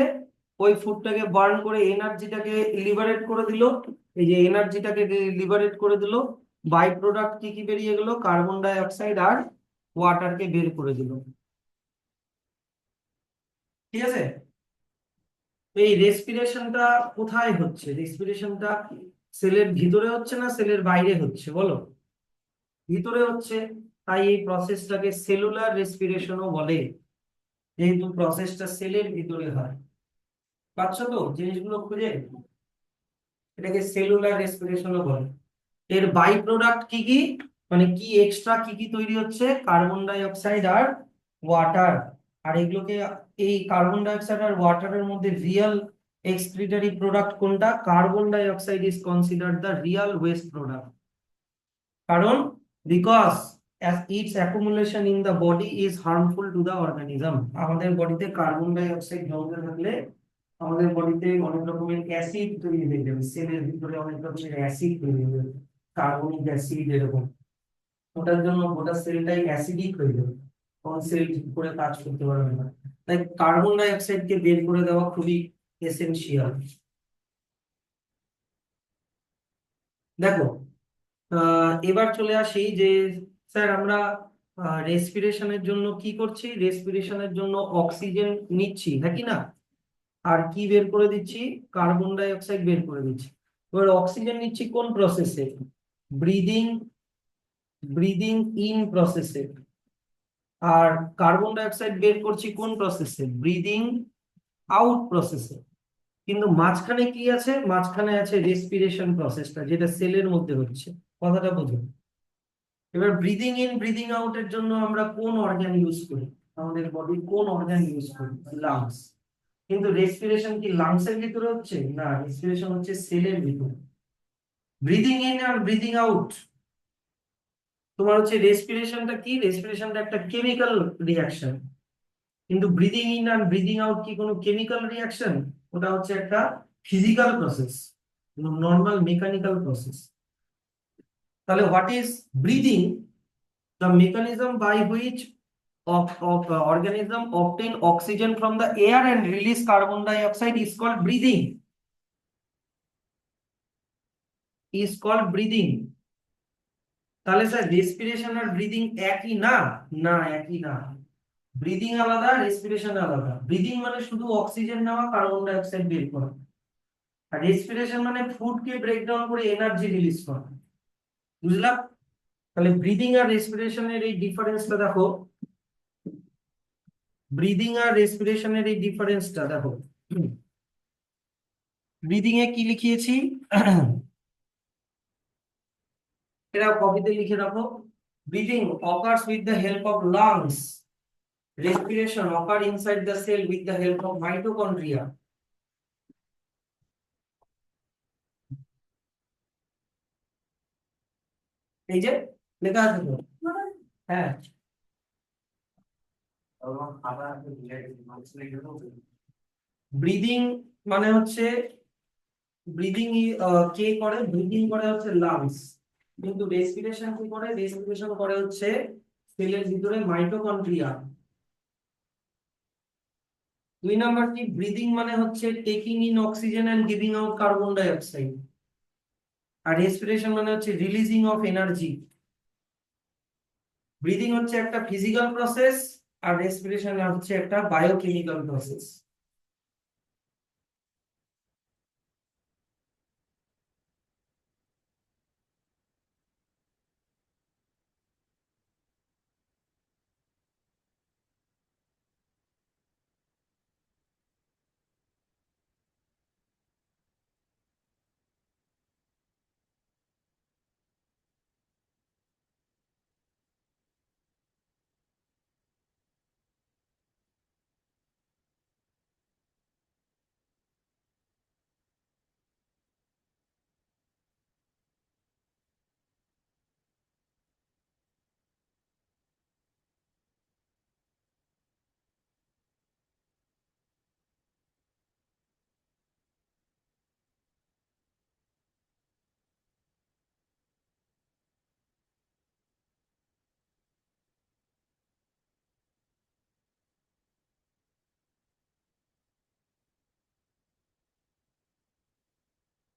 ওই ফুডটাকে বার্ন করে এনার্জিটাকে লিবারেট করে দিল। এই যে এনার্জিটাকে লিবারেট করে দিল, বাই প্রোডাক্ট কি কি বেরিয়ে গেল? কার্বন ডাই অক্সাইড আর ওয়াটারকে বের করে দিল, ঠিক আছে? এই রেসপিরেশনটা কোথায় হচ্ছে? রেসপিরেশনটা সেলের ভিতরে হচ্ছে না সেলের বাইরে হচ্ছে, বলো? ভিতরে হচ্ছে। তাই এই প্রসেসটাকে সেলুলার রেসপিরেশনও বলে, যেহেতু প্রসেসটা সেলের ভিতরে হয়। পাচ্ছ তো জিনিসগুলো খুঁজে? এটাকে সেলুলার রেসপিরেশনও বলে। এর বাই প্রোডাক্ট কি কি, মানে কি এক্সট্রা কি কি তৈরি হচ্ছে, কার্বন ডাই অক্সাইড আর ওয়াটার। আর এগুলোকে, এই কার্বন ডাই অক্সাইড আর ওয়াটারের মধ্যে রিয়েল এক্সক্রিটরি প্রোডাক্ট কোনটা, carbon dioxide is considered the real waste product. কারণ because as its accumulation in the body is harmful to the organism, আমাদের বডিতে কার্বন ডাই অক্সাইড জমতে থাকলে আমাদের বডিতে অনেক রকমের অ্যাসিড তৈরি হয়ে যাবে, সেলের ভিতরে অনেক রকমের অ্যাসিড তৈরি হয়ে যাবে, কার্বনিক অ্যাসিড এরকম। ওটার জন্য গোটা সেলটাই অ্যাসিডিক হয়ে যাবে, তখন সেল ঠিক করে কাজ করতে পারবে না। তাই কার্বন ডাই অক্সাইডকে বের করে দেওয়া খুবই এসেনশিয়াল। দেখো, এবার চলে আসি যে স্যার আমরা রেসপিরেশনের জন্য কি করছি, রেসপিরেশনের জন্য অক্সিজেন নিচ্ছি নাকি না, আর কি বের করে দিচ্ছি, কার্বন ডাই অক্সাইড বের করে দিচ্ছি। এবার অক্সিজেন নিচ্ছি কোন প্রসেসে, ব্রিদিং, ব্রিদিং ইন প্রসেসে। আর কার্বন ডাই অক্সাইড বের করছি কোন প্রসেসে, ব্রিদিং আউট প্রসেসে। কিন্তু মাঝখানে কি আছে, মাঝখানে আছে রেসপিরেশন প্রসেসটা, যেটা সেলের মধ্যে হচ্ছে। কথাটা বুঝুন। এবার ব্রিদিং ইন ব্রিদিং আউট এর জন্য আমরা কোন অর্গান ইউজ করি, আমাদের বডির কোন অর্গান ইউজ করি, লাংস। কিন্তু রেসপিরেশন কি লাংস এর ভিতরে হচ্ছে না, রেসপিরেশন হচ্ছে সেলের ভিতরে। ব্রিদিং ইন আর ব্রিদিং আউট, তোমার হচ্ছে রেসপিরেশনটা কি, রেসপিরেশনটা একটা কেমিক্যাল রিয়াকশন। কিন্তু ব্রিদিং ইন আর ব্রিদিং আউট কি কোনো কেমিক্যাল রিয়াকশন, ওটা হচ্ছে একটা physical process, normal mechanical process. তাহলে what is breathing, the mechanism by which organism obtain oxygen from the air and release carbon dioxide is called breathing, is called breathing। তাহলে sir respiration আর breathing একই না, না একই না। Breathing আলাদা, respiration আলাদা। Breathing মানে শুধু অক্সিজেন নেওয়া, কার্বন ডাই অক্সাইড বের করা। আর রেসপিরেশন মানে ফুডকে ব্রেকডাউন করে এনার্জি রিলিজ করা। বুঝলাম? তাহলে ব্রিদিং আর রেসপিরেশনের এই ডিফারেন্সটা দেখো, ব্রিদিং আর রেসপিরেশনের এই ডিফারেন্সটা দেখো। ব্রিদিং এ কি লিখিয়েছি, এরা কপিতে লিখে রাখো। Breathing occurs with the help of lungs, respiration occur inside the cell with the help of mitochondria। এই যে লেখা আছে তো, হ্যাঁ। ব্রিদিং মানে হচ্ছে, ব্রিদিং কে করে, ব্রিদিং করে হচ্ছে লাংস। কিন্তু রেসপিরেশন কি করে, রেসপিরেশন করে হচ্ছে সেলের ভিতরে মাইটোকন্ড্রিয়া। 2 নাম্বার কি, ব্রিদিং মানে হচ্ছে taking in oxygen and giving out carbon dioxide. আর রেসপিরেশন মানে হচ্ছে রিলিজিং অফ এনার্জি। ব্রিদিং হচ্ছে একটা ফিজিক্যাল প্রসেস, আর রেসপিরেশন হচ্ছে একটা বায়োকেমিক্যাল প্রসেস।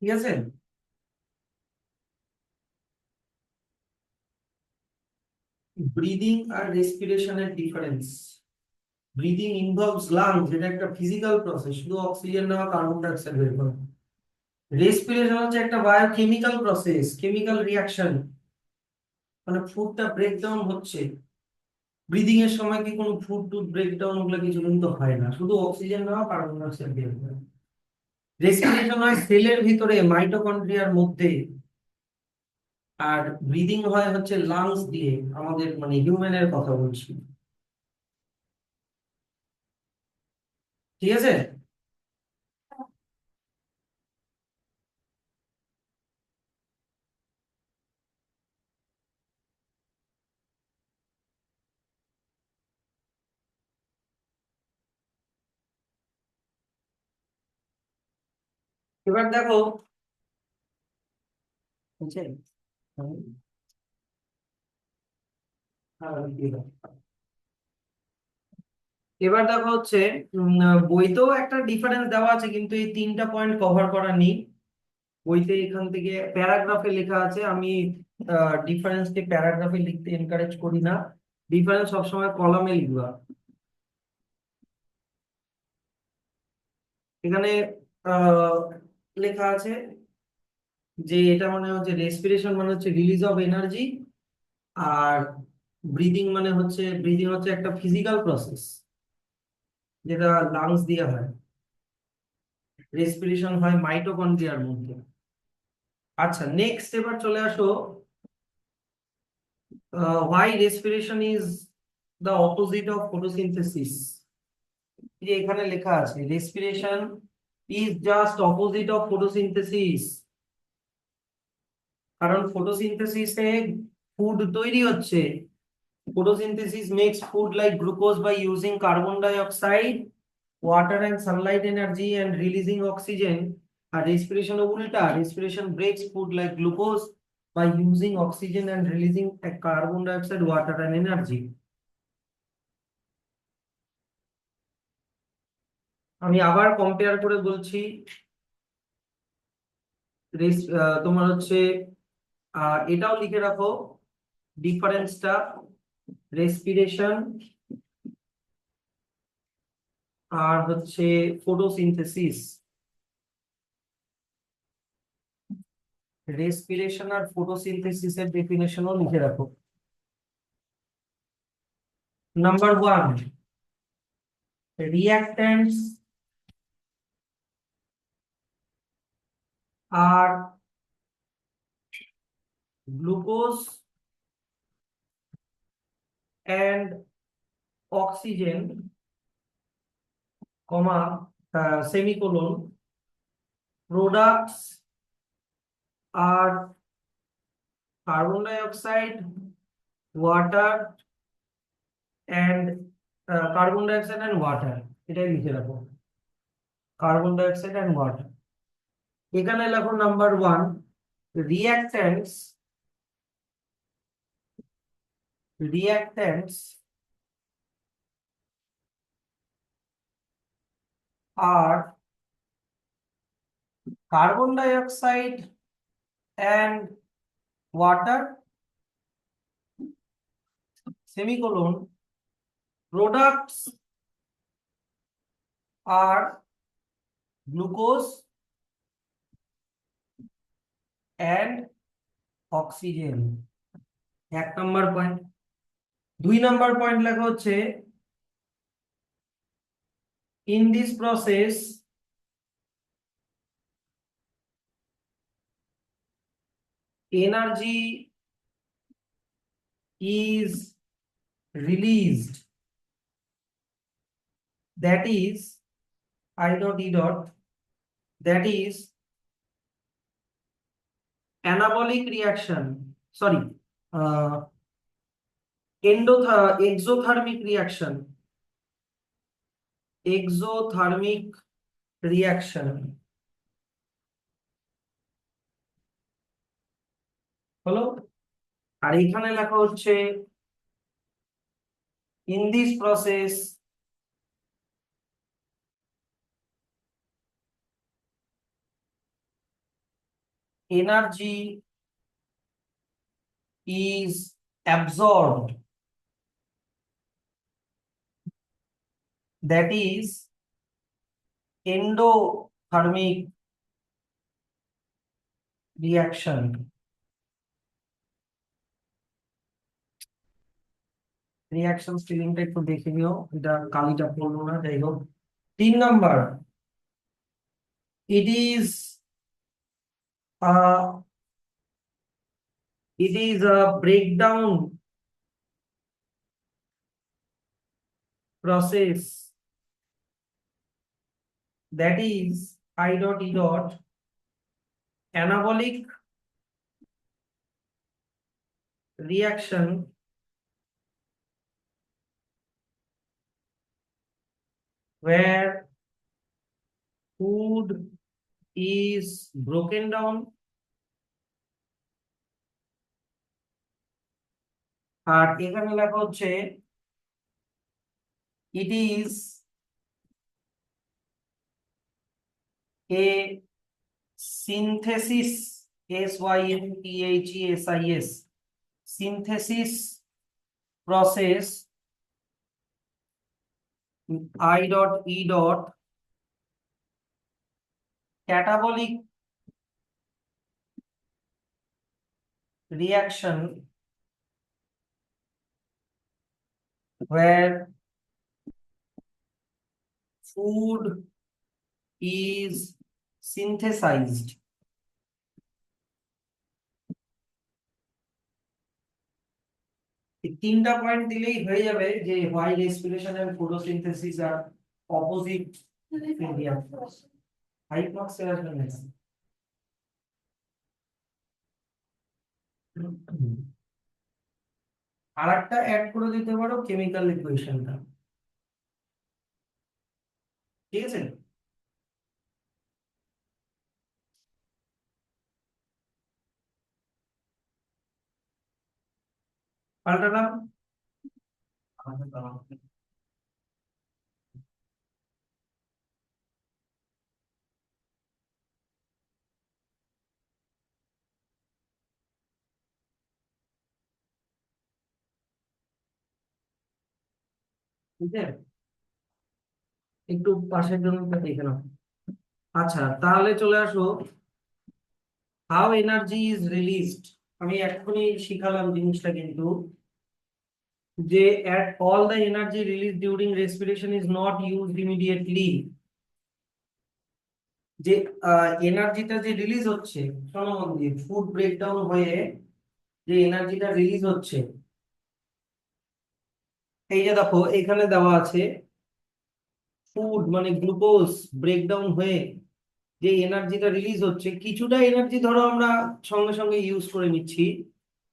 ঠিক আছে? ব্রিদিং আর রেসপিরেশনের ডিফারেন্স, ব্রিদিং ইনভলভস লাংস, যেটা একটা ফিজিক্যাল প্রসেস, শুধু অক্সিজেন নেওয়া, কার্বন ডাই অক্সাইড বের করা। রেসপিরেশন হচ্ছে একটা বায়োকেমিক্যাল প্রসেস, কেমিক্যাল রিয়াকশন, মানে ফুডটা ব্রেকডাউন হচ্ছে। ব্রিদিং এর সময় কি কোনো ফুড টুড ব্রেকডাউন ওগুলো কিছু কিন্তু হয় না, শুধু অক্সিজেন নেওয়া, কার্বন ডাই অক্সাইড বের করা। রেসপিরেশন হয় সেলের ভিতরে মাইটোকন্ড্রিয়ার মধ্যে, আর ব্রিদিং হয় হচ্ছে লাংস দিয়ে, আমাদের মানে হিউম্যানের কথা বলছি, ঠিক আছে? এবার দেখো, বুঝছে? এবার দেখো হচ্ছে বইতেও একটা ডিফারেন্স দেওয়া আছে, কিন্তু এই তিনটা পয়েন্ট কভার করা নেই বইতে। এখান থেকে প্যারাগ্রাফে লেখা আছে, আমি ডিফারেন্সকে প্যারাগ্রাফে লিখতে এনকারেজ করি না, ডিফারেন্স সবসময় কলামে লিখবা। এখানে আহ লেখা আছে যে এটা মানে হচ্ছে রেসপিরেশন মানে হচ্ছে রিলিজ অফ এনার্জি, আর ব্রিদিং হচ্ছে একটা ফিজিক্যাল প্রসেস যেটা লাংস দিয়ে হয়, রেসপিরেশন হয় মাইটোকন্ড্রিয়ার মধ্যে। আচ্ছা, নেক্সট এবার চলে আসো, why respiration is the opposite of photosynthesis। এই যে এখানে লেখা আছে respiration is just opposite of photosynthesis, কারণ ফটোসিনথেসিসে ফুড তৈরি হচ্ছে। Photosynthesis makes food like glucose by using carbon dioxide, water and sunlight energy and releasing oxygen. R respiration উল্টা, respiration breaks food like glucose by using oxygen and releasing a carbon dioxide, water and energy। আমি আবার compare করে বলছি, তোমার হচ্ছে এটাও লিখে রাখো ডিফারেন্সটা, রেসপিরেশন আর হচ্ছে ফটোসিনথেসিস। রেসপিরেশন আর ফটোসিনথেসিসের ডেফিনেশনও লিখে রাখো। নাম্বার 1, রিঅ্যাক্ট্যান্টস আর glucose and oxygen, comma semicolon, products আর carbon dioxide, water and carbon dioxide and water, এটাই লিখে রাখো, কার্বন ডাইঅক্সাইড অ্যান্ড ওয়াটার। এখানে লেখো নাম্বার 1, রিঅ্যাক্ট্যান্টস রিঅ্যাক্ট্যান্টস আর carbon dioxide and water, semicolon, products আর glucose and oxygen. 1 number point. 2 number point লেখা হচ্ছে, in this process energy is released, that is I dot E dot, that is anabolic reaction, sorry, uh, exothermic reaction, exothermic reaction হলো। আর এখানে লেখা হচ্ছে, in this process energy is absorbed, that is endothermic reaction। Reaction স্পেলিংটা একটু দেখে নিও, এটা কালিটা পড়লো না, যাই হোক। 3 নম্বর, it is It is a breakdown process, that is I dot E dot anabolic reaction where food is broken down আর এখানে লেখা হচ্ছে it is a synthesis, synthesis synthesis process I dot E dot catabolic reaction where food is synthesized. এই তিনটা point দিলেই হয়ে যাবে যে why respiration and photosynthesis are opposite media. High marks এর আসবে না। আর একটা অ্যাড করে দিতে পারো কেমিক্যাল ইকুয়েশনটা, ঠিক আছে? পাল্টালাম। ঠিক আছে, একটু পাশের জন্য দেখে নাও। আচ্ছা, তাহলে চলে আসো হাউ এনার্জি ইজ রিলিজড। আমি এক্ষুনি শিখালাম জিনিসটা, কিন্তু যে all the energy released during respiration is not used immediately। যে এনার্জিটা যে রিলিজ হচ্ছে, শোনো মন দিয়ে, ফুড ব্রেকডাউন হয়ে যে এনার্জিটা রিলিজ হচ্ছে, এই যে দেখো এখানে দেওয়া আছে ফুড মানে গ্লুকোজ ব্রেকডাউন হয়ে যে এনার্জিটা রিলিজ হচ্ছে, কিছুটা এনার্জি ধরো আমরা সঙ্গে সঙ্গে ইউজ করে নিচ্ছি,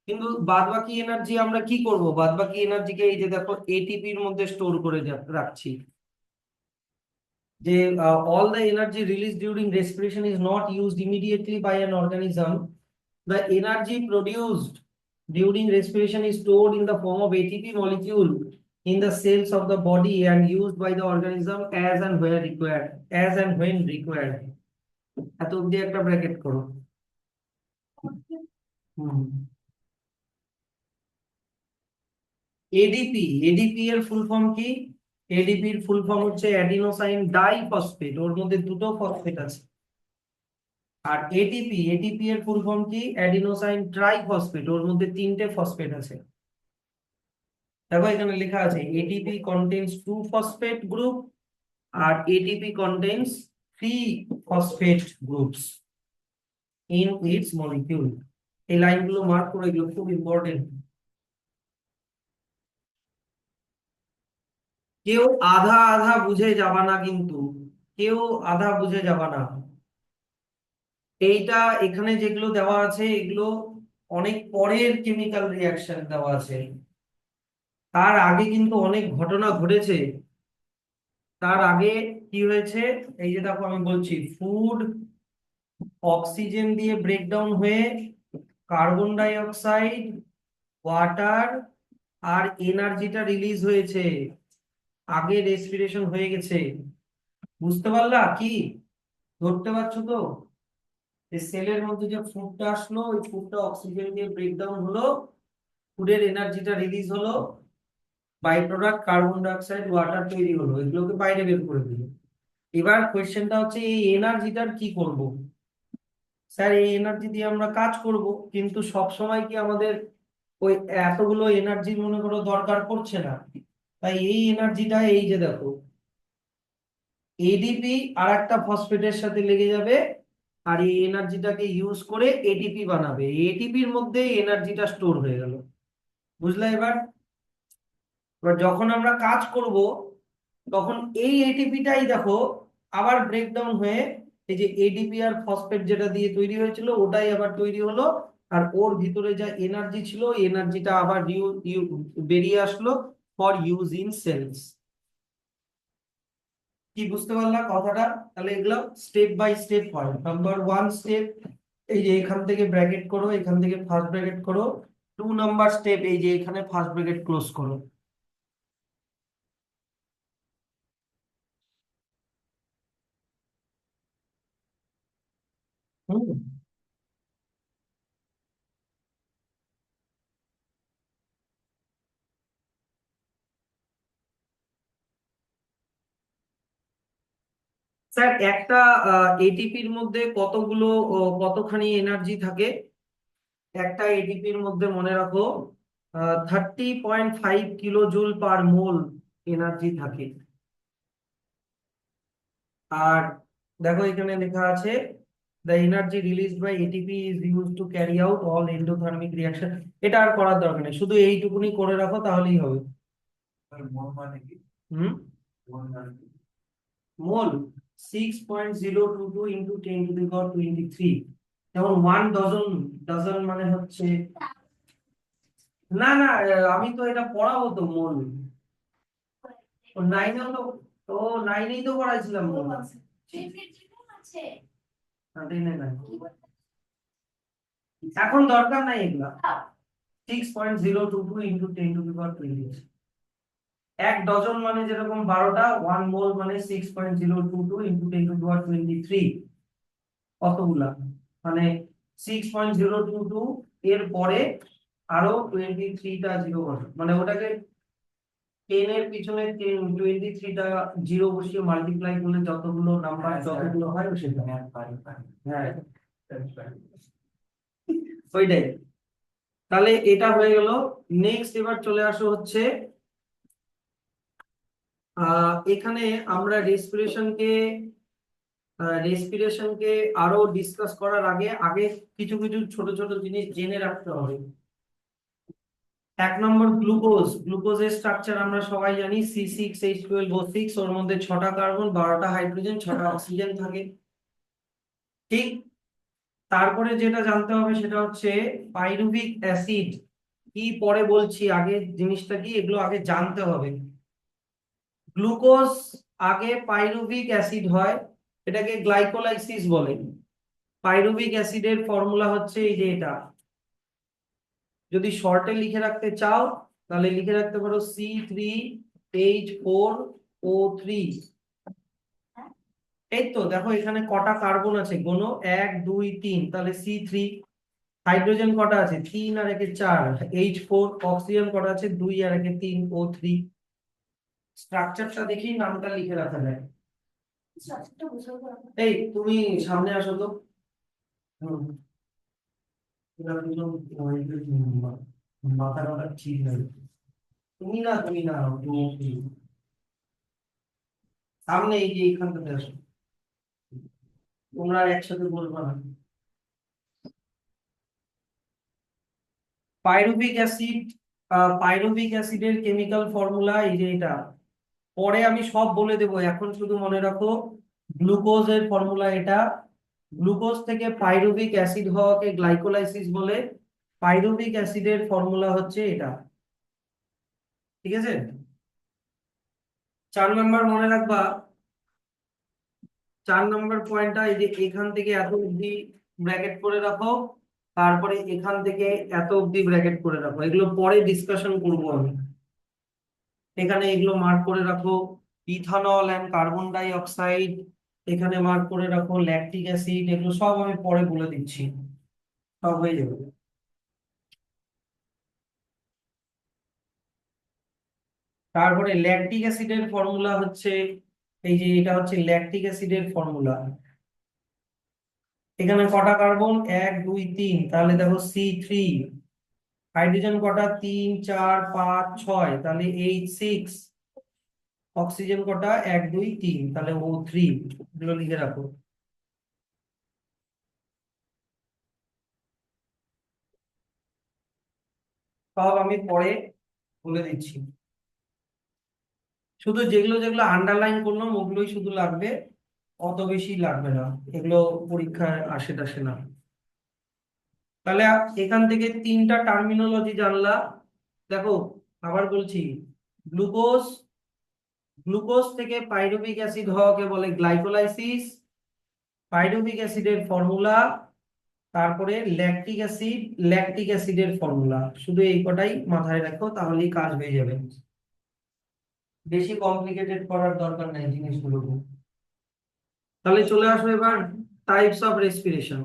কিন্তু বাদ বাকি এনার্জি আমরা কি করব? বাদ বাকি এনার্জিকে এই যে দেখো এটিপির মধ্যে স্টোর করে রাখছি। যে all the energy released during respiration is not used immediately by an organism. The energy produced during respiration is stored in the form of ATP molecule in the cells of the body and used by the organism as and where required, as and when required। এত অবধি একটা bracket করো। ADP, ADP এর full form কি? ADP এর full form হচ্ছে adenosine diphosphate, ওর মধ্যে দুটো ফসফেট আছে। আর এটিপি, এটিপি এর ফুল ফর্ম কি? অ্যাডিনোসাইন ট্রাইফসফেট, ওর মধ্যে তিনটে ফসফেট আছে। দেখো এখানে লেখা আছে ATP contains two phosphate group আর ATP contains three phosphate groups in its molecule. এই লাইনগুলো মার্ক করে, এগুলো খুব ইম্পর্টেন্ট। কেউ আধা আধা বুঝে যাবা না, কিন্তু কেউ আধা বুঝে যাবা না। এইটা এখানে যেগুলো দেওয়া আছে এগুলো অনেক পরের কেমিক্যাল রিয়াকশন দেওয়া আছে, তার আগে কিন্তু অনেক ঘটনা ঘটেছে। তার আগে কি হয়েছে এই যে দেখো আমি বলছি, ফুড অক্সিজেন দিয়ে ব্রেকডাউন হয়ে কার্বন ডাই অক্সাইড, ওয়াটার আর এনার্জিটা রিলিজ হয়েছে, আগে রেসপিরেশন হয়ে গেছে। বুঝতে পারলা কি? ধরতে পারছো তো? এই সেলের মধ্যে যে ফুডটা আসলো, ওই ফুডটা অক্সিজেন দিয়ে ব্রেকডাউন হলো, ফুডের এনার্জিটা রিলিজ হলো, by product carbon dioxide, water তৈরি হলো, এগুলোকে বাইরে বের করে দিল। এবার কোয়েশ্চেনটা হচ্ছে এই এনার্জিটার কি করব? স্যার এই এনার্জি দিয়ে আমরা কাজ করব, কিন্তু সব সময় কি আমাদের ওই এতগুলো এনার্জি মনে করো দরকার পড়ছে না। তাই এই এনার্জিটা এই যে দেখো এডিপি আর একটা ফসফেটের সাথে লেগে যাবে, আর এই এনার্জিটাকে ইউজ করে এটিপি বানাবে, এটিপির মধ্যে এনার্জিটা স্টোর হয়ে গেল। বুঝলে এবার? এবার যখন আমরা কাজ করব তখন এই এটিপিটাই দেখো আবার ব্রেকডাউন হয়ে এই যে এডিপি আর ফসফেট যেটা দিয়ে তৈরি হয়েছিল ওটাই আবার তৈরি হলো, আর ওর ভিতরে যা এনার্জি ছিল এনার্জিটা আবার বেরিয়ে আসলো ফর ইউজ ইন সেলস। কি বুঝতে পারলা কথাটা? তাহলে এগুলো স্টেপ বাই স্টেপ হয়। নাম্বার ওয়ান স্টেপ এই যে এখান থেকে ব্র্যাকেট করো, এখান থেকে ফার্স্ট ব্র্যাকেট করো। 2 নাম্বার স্টেপ এই যে এখানে ফার্স্ট ব্র্যাকেট ক্লোজ করো। হুম। স্যার একটা এটিপির মধ্যে কতগুলো কতখানি এনার্জি থাকে? একটা এটিপির মধ্যে মনে রাখো 30.5 kilo joule per mole energy থাকে। আর দেখো এখানে লেখা আছে the energy release by ATP is use to carry out all endothermic reaction. এটা আর করার দরকার নেই, শুধু এইটুকুনি করে রাখো তাহলেই হবে। হুম। মোল 6.022 ইন্টু 10⁻23। যেমন 1 ডজন, ডজন মানে হচ্ছে, না না আমি তো এটা পড়াবো তো মোল। ও নাইনেও তো, ও নাইনেই তো পড়াইছিলাম মোল। না, 10 নাই। এখন দরকার নাই এগুলা। 6.022 ইন্টু 10⁻23। 1 ডজন মানে যেরকম 12টা, 1 মোল মানে 6.022 ইন্টু 10⁻23। কতগুলা? মানে 6.022 এর পরে আরো 23টা জিরো বসে, মানে ওটাকে 10 এর পিছনে 23টা জিরো বসিয়ে মাল্টিপ্লাই করলে যতগুলো নাম্বার যতগুলো হয় সেটা। হ্যাঁ, ওইটাই। তাহলে এটা হয়ে গেল। নেক্সট এবার চলে আসো হচ্ছে এখানে আমরা রেসপিরেশনকে আরো ডিসকাস করার আগে আগে কিছু কিছু ছোট ছোট জিনিস জেনে রাখতে হবে। 1 নম্বর গ্লুকোজ। গ্লুকোজের স্ট্রাকচার আমরা সবাই জানি C6H12O6, ওর মধ্যে 6টা কার্বন, 12টা হাইড্রোজেন, 6টা অক্সিজেন থাকে। ঠিক। তারপরে যেটা জানতে হবে সেটা হচ্ছে পাইরুভিক অ্যাসিড কি, পরে বলছি, আগে জিনিসটা কি এগুলো আগে জানতে হবে। গ্লুকোজ আগে পাইরুভিক অ্যাসিড হয়, এটাকে গ্লাইকোলাইসিস বলে। পাইরুভিক অ্যাসিডের ফর্মুলা হচ্ছে এই যে এটা। যদি শর্টে লিখে রাখতে চাও তাহলে লিখে রাখতে পারো C3H4O3। এই তো দেখো এখানে কটা কার্বন আছে গোনো, 1 2 3, তাহলে C3। হাইড্রোজেন কটা আছে? 3 আর 1 4। H4। অক্সিজেন কটা আছে? 2 আর 1 3, O3। স্ট্রাকচারটা দেখি নামটা লিখে রাখা যায়। এই তুমি সামনে আসো তো। হুম। এরা দুজন মাথা টাথা ঠিক নাই। তুমি না তুমি সামনে এই যে এইখানটাতে আসো, তোমরা আর একসাথে বলবা না। পাইরুভিক অ্যাসিড, পাইরুভিক অ্যাসিডের কেমিক্যাল ফর্মুলা এই যে এটা। পরে আমি সব বলে দেবো, এখন শুধু মনে রাখো গ্লুকোজের ফর্মুলা এটা। গ্লুকোজ থেকে পাইরুভিক অ্যাসিড হওয়াকে গ্লাইকোলাইসিস বলে। পাইরুভিক অ্যাসিডের ফর্মুলা হচ্ছে এটা। ঠিক আছে? 4 নম্বর মনে রাখবা। 4 নম্বর পয়েন্টটা এই যে এখান থেকে এত অব্দি ব্র্যাকেট করে রাখো, তারপরে এখান থেকে এত অব্দি ব্র্যাকেট করে রাখো, এগুলো পরে ডিসকাশন করবো আমি। এখানে এগুলো মার্ক করে রাখো। Ethanol and carbon dioxide, এখানে মার্ক করে রাখো ল্যাকটিক অ্যাসিড, এগুলো সব আমি পরে বলে দিচ্ছি, সব হয়ে যাবে। তারপরে ল্যাকটিক অ্যাসিডের ফর্মুলা হচ্ছে এই যে এটা হচ্ছে ল্যাকটিক অ্যাসিডের ফর্মুলা। এখানে কটা কার্বন? 1 2 3, তাহলে দেখো C3। হাইড্রোজেন কটা? 3 4 5 6, তাহলে H6। অক্সিজেন কটা? 1 2 3, তাহলে O3। এগুলো লিখে রাখো। সব আমি পরে বলে দিচ্ছি, শুধু যেগুলো যেগুলো আন্ডারলাইন করলাম ওগুলোই শুধু লাগবে, অত বেশি লাগবে না, এগুলো পরীক্ষায় আসে টাসে না। তাহলে এখান থেকে তিনটা টার্মিনোলজি জানলা। দেখো আবার বলছি, গ্লুকোজ, গ্লুকোজ থেকে পাইরুভিক অ্যাসিড হওয়াকে বলে গ্লাইকোলাইসিস, পাইরুভিক অ্যাসিডের ফর্মুলা, তারপরে ল্যাকটিক অ্যাসিড, ল্যাকটিক অ্যাসিডের ফর্মুলা, শুধু এই কটাই মাথায় রাখো তাহলেই কাজ হয়ে যাবে, বেশি কমপ্লিকেটেড করার দরকার নেই জিনিসগুলো। তাহলে চলে আসো এবার types of respiration.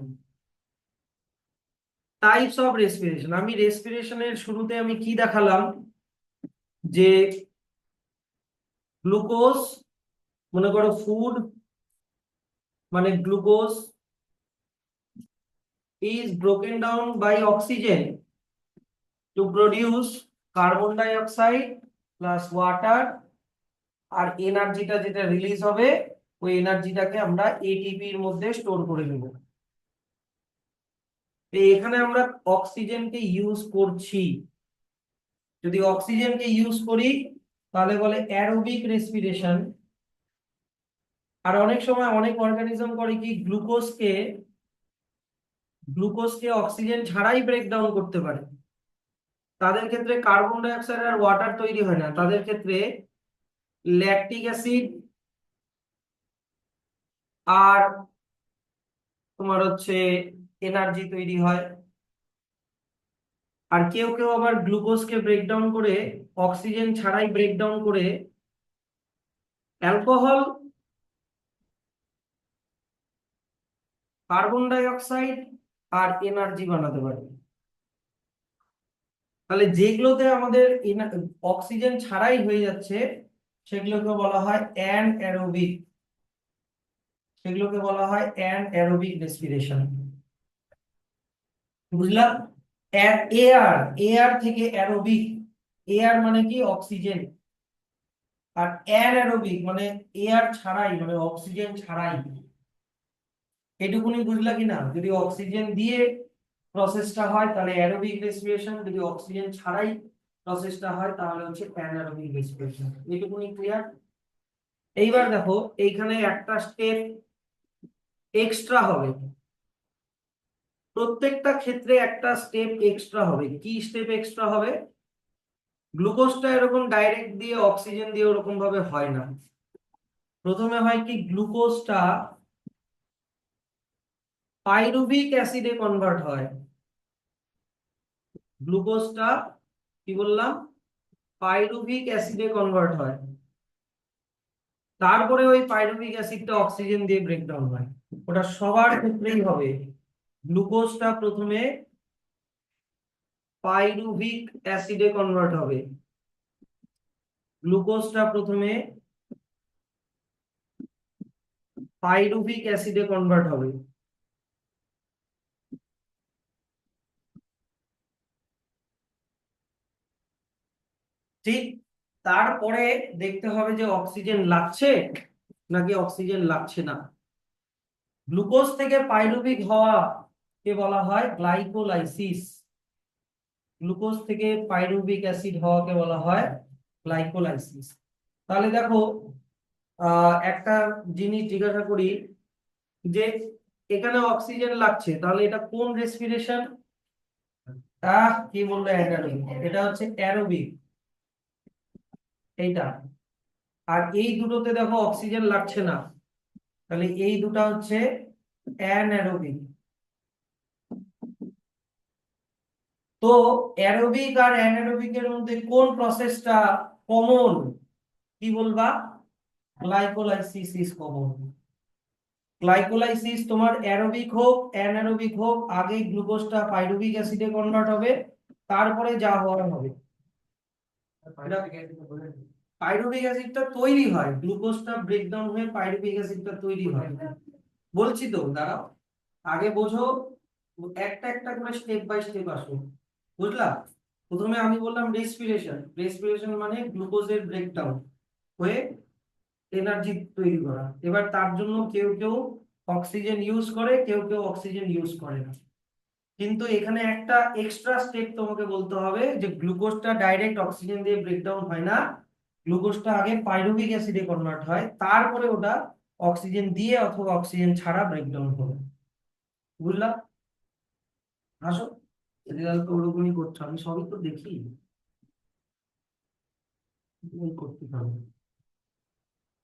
Types of respiration, আমি রেসপিরেশনের শুরুতে আমি কি দেখালাম, যে গ্লুকোজ, মনে করো ফুড মানে glucose is broken down by oxygen to produce carbon dioxide plus water, আর এনার্জিটা যেটা রিলিজ হবে ওই এনার্জিটাকে আমরা এটিপির মধ্যে স্টোর করে নেব। এখানে আমরা অক্সিজেনকে ইউজ করছি, যদি অক্সিজেনকে ইউজ করি তাহলে বলে অ্যারোবিক রেসপিরেশন। আর অনেক সময় অনেক অর্গানিজম করে কি, গ্লুকোজকে অক্সিজেন ছাড়াই ব্রেকডাউন করতে পারে, তাদের ক্ষেত্রে কার্বন ডাই অক্সাইড আর ওয়াটার তৈরি হয় না, তাদের ক্ষেত্রে ল্যাকটিক অ্যাসিড আর তোমার হচ্ছে এনার্জি তৈরি হয়। আর কেউ কেউ আবার গ্লুকোজকে ব্রেকডাউন করে, অক্সিজেন ছাড়াই ব্রেকডাউন করে অ্যালকোহল, কার্বন ডাই অক্সাইড আর এনার্জি বানাতে পারে। তাহলে যেগুলোতে আমাদের অক্সিজেন ছাড়াই হয়ে যাচ্ছে সেগুলোকে বলা হয় অ্যানঅ্যারোবিক, সেগুলোকে বলা হয় অ্যানঅ্যারোবিক রেসপিরেশন। বুঝলাম? এয়ার, এয়ার থেকে অ্যারোবিক, এয়ার মানে কি অক্সিজেন, আর অ্যানঅ্যারোবিক মানে এয়ার ছাড়াই মানে অক্সিজেন ছাড়াই। এটুকুনি বুঝলা কিনা? যদি অক্সিজেন দিয়ে প্রসেসটা হয় তাহলে অ্যারোবিক রেসপিরেশন, যদি অক্সিজেন ছাড়াই প্রসেসটা হয় তাহলে হচ্ছে অ্যানারোবিক রেসপিরেশন। এটুকুনি ক্লিয়ার? এইবার দেখো এইখানে একটা স্টেপ এক্সট্রা হবে, প্রত্যেকটা ক্ষেত্রে একটা স্টেপ এক্সট্রা হবে। কি স্টেপ এক্সট্রা হবে? গ্লুকোজটা এরকম ডাইরেক্ট দিয়ে অক্সিজেন দিয়ে ওরকম ভাবে হয় না, প্রথমে হয় কি, গ্লুকোজটা পাইরুভিক অ্যাসিডে কনভার্ট হয়। গ্লুকোজটা কি বললাম, পাইরুভিক অ্যাসিডে কনভার্ট হয়, তারপরে ওই পাইরুভিক অ্যাসিডটা অক্সিজেন দিয়ে ব্রেকডাউন হয়। ওটা সবার ক্ষেত্রেই হবে, গ্লুকোজটা প্রথমে পাইরুভিক অ্যাসিডে কনভার্ট হবে, গ্লুকোজটা প্রথমে পাইরুভিক অ্যাসিডে কনভার্ট হবে। ঠিক, তারপরে দেখতে হবে যে অক্সিজেন লাগছে নাকি অক্সিজেন লাগছে না। গ্লুকোজ থেকে পাইরুভিক হওয়া কে বলা হয় গ্লাইকোলাইসিস, গ্লুকোজ থেকে পাইরুভিক অ্যাসিড হওয়াকে বলা হয় গ্লাইকোলাইসিস। তাহলে দেখো একটা জিনিস জিজ্ঞাসা করি, যে এখানে অক্সিজেন লাগছে তাহলে এটা কোন রেসপিরেশন? কি বললো অ্যানারোবিক, এটা হচ্ছে অ্যারোবিক এইটা। আর এই দুটোতে দেখো অক্সিজেন লাগছে না, তাহলে এই দুটা হচ্ছে অ্যানারোবিক। তো অ্যারোবিক আর অ্যানারোবিকের মধ্যে কোন প্রসেসটা কমন? কি বলবা? Glycolysis is common. গ্লাইকোলাইসিস তোমার অ্যারোবিক হোক অ্যানারোবিক হোক, আগে গ্লুকোজটা পাইরুভিক অ্যাসিডে কনভার্ট হবে, তারপরে যা হওয়ার হবে। পাইরুভিক অ্যাসিডটা তৈরি হয়, গ্লুকোজটা ব্রেকডাউন হয়ে পাইরুভিক অ্যাসিডটা তৈরি হয়। বলছি তো, দাঁড়াও, আগে বোঝো, একটা একটা করে স্টেপ বাই স্টেপ আসো। বুঝলা? প্রথমে আমি বললাম রেসপিরেশন, রেসপিরেশন মানে গ্লুকোজের ব্রেকডাউন হয়ে এনার্জি তৈরি করা। এবার তার জন্য কেউ কেউ অক্সিজেন ইউজ করে, কেউ কেউ অক্সিজেন ইউজ করে না। কিন্তু এখানে একটা এক্সট্রা স্টেপ তোমাকে বলতে হবে যে গ্লুকোজটা ডাইরেক্ট অক্সিজেন দিয়ে ব্রেকডাউন হয় না, গ্লুকোজটা আগে পাইরুভিক অ্যাসিডে কনভার্ট হয়, তারপরে ওটা অক্সিজেন দিয়ে অথবা অক্সিজেন ছাড়া ব্রেকডাউন হবে। বুঝলাম? আসো, রেজাল্ট তো ওরকমই করছো, আমি সবই তো দেখি, ওই করতে হবে।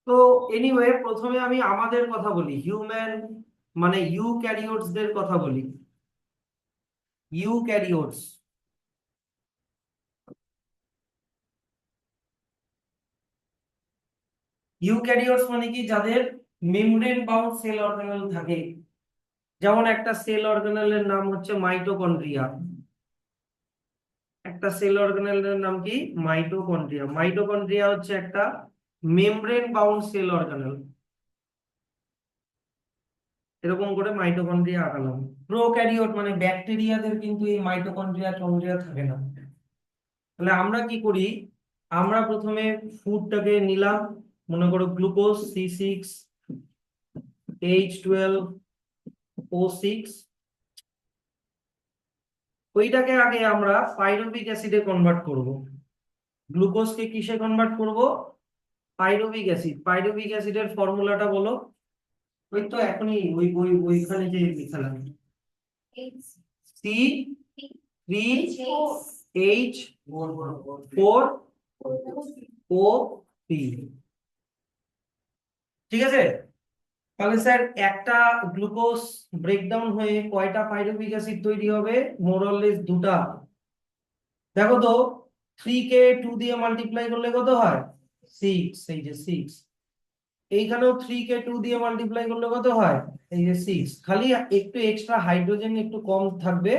তো এনিওয়ে, প্রথমে আমি আমাদের কথা বলি, হিউম্যান মানে ইউক্যারিওটস দের কথা বলি। ইউক্যারিওটস, ইউক্যারিওটস মানে কি, যাদের মেমব্রেন বাউন্ড সেল অর্গানেল থাকে। যেমন একটা সেল অর্গানেলের নাম হচ্ছে মাইটোকন্ড্রিয়া। একটা সেল অর্গানেলের নাম কি? মাইটোকন্ড্রিয়া। মাইটোকন্ড্রিয়া হচ্ছে একটা মেমব্রেন বাউন্ড সেল অর্গানেল। এরকম করে মাইটোকন্ড্রিয়া আঁকালাম। প্রোক্যারিওট মানে ব্যাকটেরিয়াদের কিন্তু এই মাইটোকন্ড্রিয়া কন্ড্রিয়া থাকে না। তাহলে আমরা কি করি, আমরা প্রথমে ফুডটাকে নিলাম, মনে করো গ্লুকোজ C6H12O6, ওইটাকে আগে আমরা পাইরুভিক অ্যাসিডে কনভার্ট করব। গ্লুকোজকে কিসে কনভার্ট করব? Pyruvic acid. পাইরুভিক অ্যাসিডের ফর্মুলাটা বলো। ওই তো এখনই ওইখানে যে লিখালাম, C3H4O3। ঠিক আছে? তাহলে স্যার একটা গ্লুকোজ ব্রেকডাউন হয়ে কয়টা পাইরুভিক অ্যাসিড তৈরি হবে? মোরলেস দুটা। দেখো তো, 3 কে 2 দিয়ে মাল্টিপ্লাই করলে কত হয়? 6। এই যে 6। এইখানেও 3 কে 2 দিয়ে মাল্টিপ্লাই করলে কত হয়? এই যে 6। খালি একটু এক্সট্রা হাইড্রোজেন একটু কম থাকবে।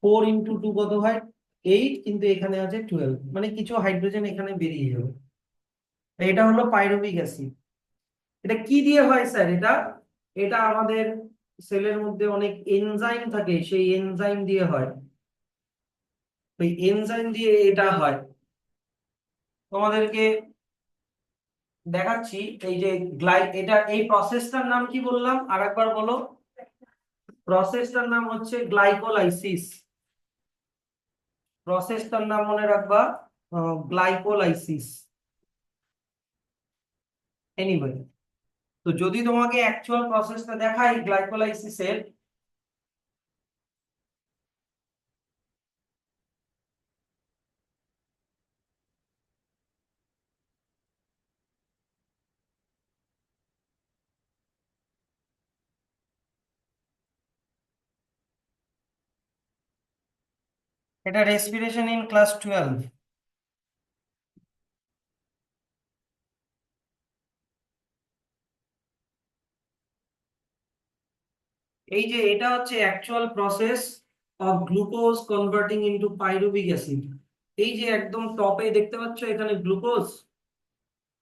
4 × 2 কত হয়? 8, কিন্তু এখানে আছে 12, মানে কিছু হাইড্রোজেন এখানে বেরিয়ে যাবে। এটা হলো পাইরুভিক অ্যাসিড। এটা কি দিয়ে হয় স্যার? এটা এটা আমাদের সেলের মধ্যে অনেক এনজাইম থাকে, সেই এনজাইম দিয়ে হয়। ওই এনজাইম দিয়ে এটা হয়। তোমাদেরকে দেখাচ্ছি। এই যে এই প্রসেসটার নাম কি বললাম আরেকবার বলো। প্রসেসটার নাম হচ্ছে গ্লাইকোলাইসিস। প্রসেসটার নাম মনে রাখবা, গ্লাইকোলাইসিস। এনিওয়ে, তো যদি তোমাকে অ্যাকচুয়াল প্রসেসটা দেখাই গ্লাইকোলাইসিসের, এটা রেসপিরেশন ইন ক্লাস 12। এই যে এটা হচ্ছে actual process of glucose converting into pyruvic acid. এই যে একদম টপে দেখতে পাচ্ছ এখানে গ্লুকোজ,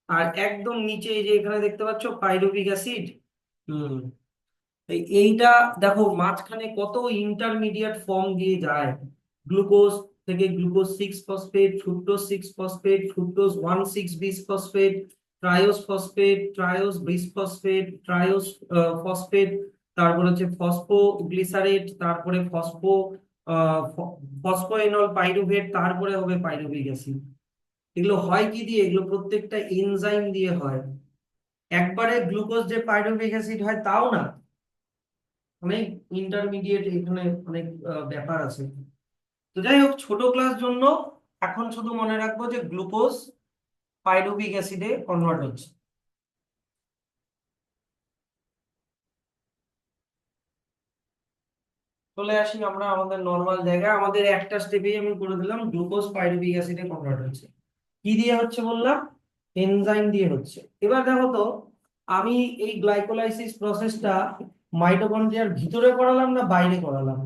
আর একদম নিচে এই যে এখানে দেখতে পাচ্ছ পাইরুভিক অ্যাসিড। হুম, এইটা দেখো মাঝখানে কত ইন্টারমিডিয়েট ফর্ম দিয়ে যায়। গ্লুকোজ থেকে glucose 6 phosphate, fructose 6 phosphate, fructose 1,6 bisphosphate, triose phosphate, triose bisphosphate, triose phosphate, তারপর হচ্ছে ফসফোগ্লিসারেট, তারপরে ফসফোএনল পাইরুভেট, তারপরে হবে পাইরুভিক অ্যাসিড। এগুলো হয় কি দিয়ে? এগুলো প্রত্যেকটা এনজাইম দিয়ে হয়। একবারে গ্লুকোজ যে পাইরুভিক অ্যাসিড হয় তাও না, অনেক ইন্টারমিডিয়েট এখানে অনেক ব্যাপার আছে। তো যাই হোক, ছোট ক্লাস জন্য এখন শুধু মনে রাখবো যে গ্লুকোজ পাইরুভিক অ্যাসিডে কনভার্ট হচ্ছে। চলে আসি আমরা আমাদের নর্মাল জায়গায়। আমাদের একটা স্টেপেই আমি করে দিলাম, গ্লুকোজ পাইরুভিক অ্যাসিডে কনভার্ট হচ্ছে। কি দিয়ে হচ্ছে বললাম? এনজাইম দিয়ে হচ্ছে। এবার দেখো তো, আমি এই গ্লাইকোলাইসিস প্রসেসটা মাইটোকন্ড্রিয়ার ভিতরে করালাম না বাইরে করালাম?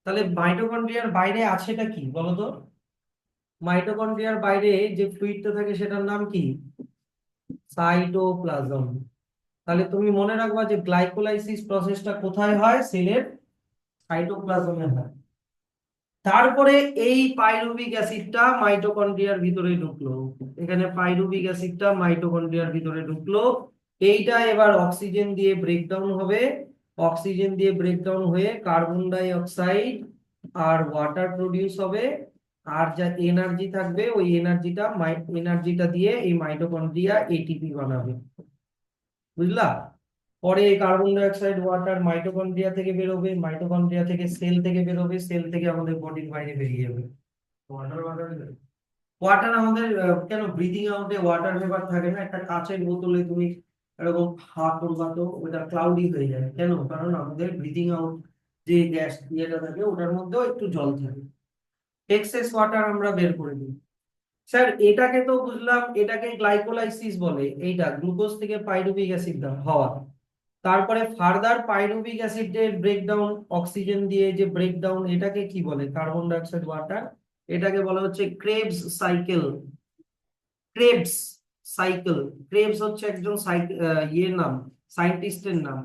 তাহলে মাইটোকন্ড্রিয়ার বাইরে আছেটা কি বলো তো? মাইটোকন্ড্রিয়ার বাইরে যে ফ্লুইডটা থাকে সেটার নাম কি? সাইটোপ্লাজম। তাহলে তুমি মনে রাখবা যে গ্লাইকোলাইসিস প্রসেসটা কোথায় হয়? সেলের সাইটোপ্লাজমে হয়। তারপরে এই পাইরুভিক অ্যাসিডটা মাইটোকন্ড্রিয়ার ভিতরে ঢুকলো। এখানে পাইরুভিক অ্যাসিডটা মাইটোকন্ড্রিয়ার ভিতরে ঢুকলো। এইটা এবার অক্সিজেন দিয়ে ব্রেকডাউন হবে, অক্সিজেন দিয়ে ব্রেকডাউন হয়ে কার্বন ডাই অক্সাইড আর ওয়াটার প্রডিউস হবে, আর যা এনার্জি থাকবে ওই এনার্জিটা দিয়ে এই মাইটোকন্ড্রিয়া এটিপি বানাবে। বুঝলা? পরে এই carbon dioxide water mitochondria থেকে বেরোবে, মাইটোকন্ড্রিয়া থেকে সেল থেকে বেরোবে, সেল থেকে আমাদের বডির বাইরে বেরিয়ে যাবে। ওয়াটার ওয়াটার ওয়াটার আমাদের কেন ব্রিদিং আউটে ওয়াটার ভেপার থাকে না? একটা কাঁচের বোতলে তুমি এরকম হাত করবা তো ওটা ক্লাউডি হয়ে যায় কেন? কারণ আমাদের ব্রিদিং আউট যে গ্যাস ইয়েটা থাকে ওটার মধ্যেও একটু জল থাকে, এক্সেস ওয়াটার আমরা বের করে দিই। স্যার এটাকে তো বুঝলাম, এটাকে গ্লাইকোলাইসিস বলে, এইটা গ্লুকোজ থেকে পাইরুভিক অ্যাসিড হওয়া। তারপরে ফার্দার পাইরুভিক অ্যাসিডের ব্রেকডাউন অক্সিজেন দিয়ে যে ব্রেকডাউন, এটাকে কি বলে? কার্বন ডাই অক্সাইড ওয়াটার, এটাকে বলা হচ্ছে Krebs cycle. Krebs cycle, Krebs হচ্ছে একজন ইয়ের নাম, সায়েন্টিস্টের নাম।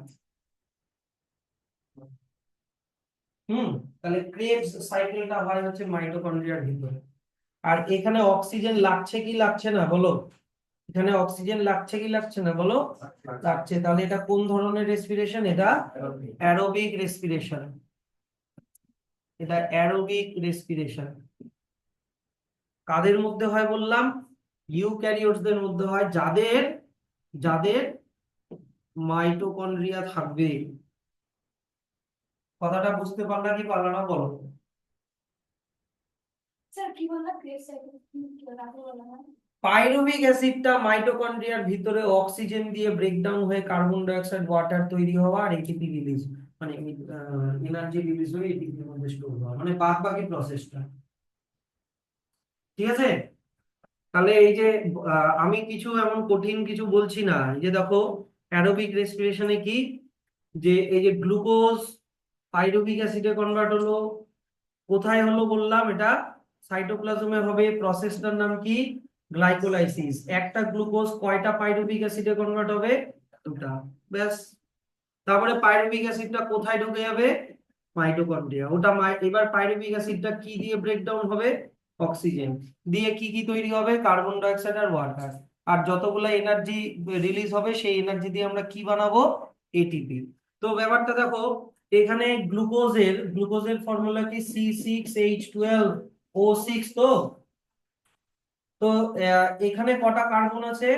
হুম, তাহলে ক্রেবস সাইকেলটা হয় হচ্ছে মাইটোকন্ড্রিয়ার ভিতরে। আর এখানে অক্সিজেন লাগছে কি লাগছে না বলো? এখানে অক্সিজেন লাগছে কি লাগছে না বলো? লাগছে। তাহলে এটা কোন ধরনের রেসপিরেশন? এটা অ্যারোবিক রেসপিরেশন। এটা অ্যারোবিক রেসপিরেশন। কাদের মধ্যে হয় বললাম? ইউক্যারিওটসদের মধ্যে হয়, যাদের যাদের মাইটোকন্ড্রিয়া থাকবে। কথাটা বুঝতে পারলা কি পারলা না বলো? স্যার কি বললাম গ্রেড সাইকেল কাকে বলা হয়? পাইরুভিক অ্যাসিডটা মাইটোকন্ড্রিয়ার ভিতরে অক্সিজেন দিয়ে ব্রেকডাউন হয়ে কার্বন ডাই অক্সাইড ওয়াটার তৈরি হওয়া আর এটিপি রিলিজ, মানে এনার্জি রিলিজ হয়ে এটিপির মধ্যে স্টোর হওয়া, মানে বাদ বাকি প্রসেসটা। ঠিক আছে? তাহলে এই যে আমি কিছু এমন কঠিন কিছু বলছি না। এই যে দেখো অ্যারোবিক রেসপিরেশনে কি, যে এই যে গ্লুকোজ পাইরুভিক অ্যাসিডে কনভার্ট হলো, কোথায় হলো বললাম? এটা সাইটোপ্লাজমে হবে। প্রসেসটার নাম কি? গ্লাইকোলাইসিস। একটা গ্লুকোজ কয়টা পাইরুভিক অ্যাসিডে কনভার্ট হবে? দুটা। ব্যাস। তারপরে পাইরুভিক অ্যাসিডটা কোথায় ঢুকে যাবে? মাইটোকন্ড্রিয়া। এবার পাইরুভিক অ্যাসিডটা কি দিয়ে ব্রেকডাউন হবে? অক্সিজেন দিয়ে। কি কি তৈরি হবে? কার্বন ডাই অক্সাইড আর ওয়াটার। আর যতগুলো এনার্জি রিলিজ হবে সেই এনার্জি দিয়ে আমরা কি বানাবো? এটিপি। তো ব্যাপারটা দেখো, এখানে গ্লুকোজের ফর্মুলা কি? C6H12O6। তো তো এখানে কটা কার্বন আছে?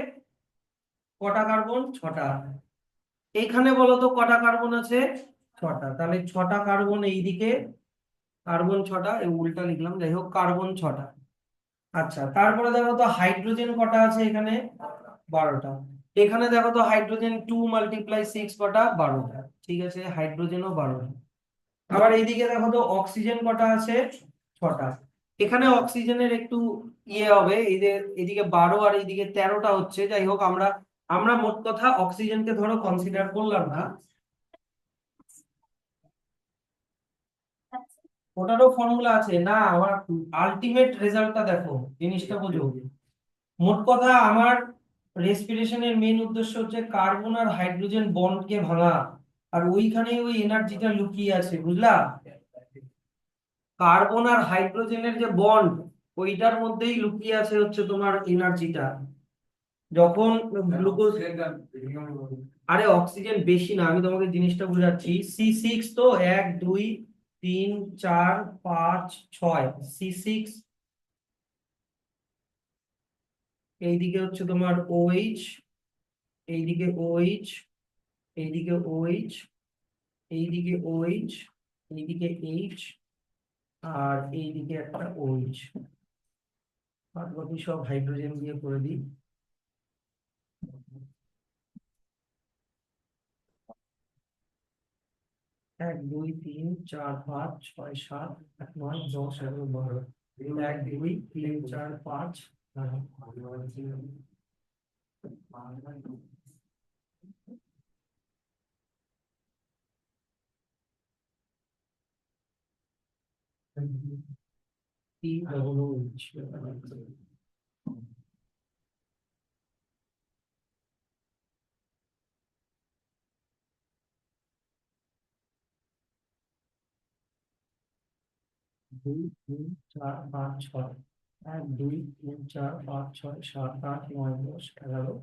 কটা কার্বন? ছটা। এখানে বলো তো কটা কার্বন আছে? ছটা। তাহলে ছটা কার্বন এইদিকে, কার্বন ছটা, উল্টা লিখলাম, যাই হোক কার্বন ছটা। আচ্ছা, তারপরে দেখো তো হাইড্রোজেন কটা আছে এখানে? 12টা। এখানে দেখো তো হাইড্রোজেন 2 × 6 কটা? 12টা। ঠিক আছে, হাইড্রোজেনও 12টা। আবার এইদিকে দেখো তো অক্সিজেন কটা আছে? 6টা। এখানে অক্সিজেনের একটু ইয়ে হবে, এদিকে 12 আর এইদিকে 13টা হচ্ছে। যাই হোক, আমরা আমরা মোট কথা অক্সিজেনকে ধরো কনসিডার করলাম না। ওটারও ফর্মুলা আছে না, আমার আলটিমেট রেজাল্টটা দেখো, জিনিসটা বোঝো। মোট কথা আমার রেসপিরেশনের মেইন উদ্দেশ্য হচ্ছে কার্বন আর হাইড্রোজেন বন্ডকে ভাঙা, আর ওইখানে ওই এনার্জিটা লুকিয়ে আছে। বুঝলা? কার্বন আর হাইড্রোজেনের যে বন্ড, ওইটার মধ্যেই লুকিয়ে আছে হচ্ছে তোমার এনার্জিটা। যখন গ্লুকোজ, আরে অক্সিজেন বেশি না, আমি তোমাকে জিনিসটা বুঝাচ্ছি। C6 তো 1 2 3 4 5 6, C6। এইদিকে হচ্ছে তোমার OH, এইদিকে OH, এইদিকে OH, এইদিকে OH, এইদিকে H, আর এইদিকে একটা OH। বাদ বাকি সব হাইড্রোজেন দিয়ে করে দিই। 1 2 3 4 5 6 7 8 9 10 11 12। 1 2 3 4 5। দুই তিন চার পাঁচ ছয় 1 2 3 4 5 6 7 8 9 10 11।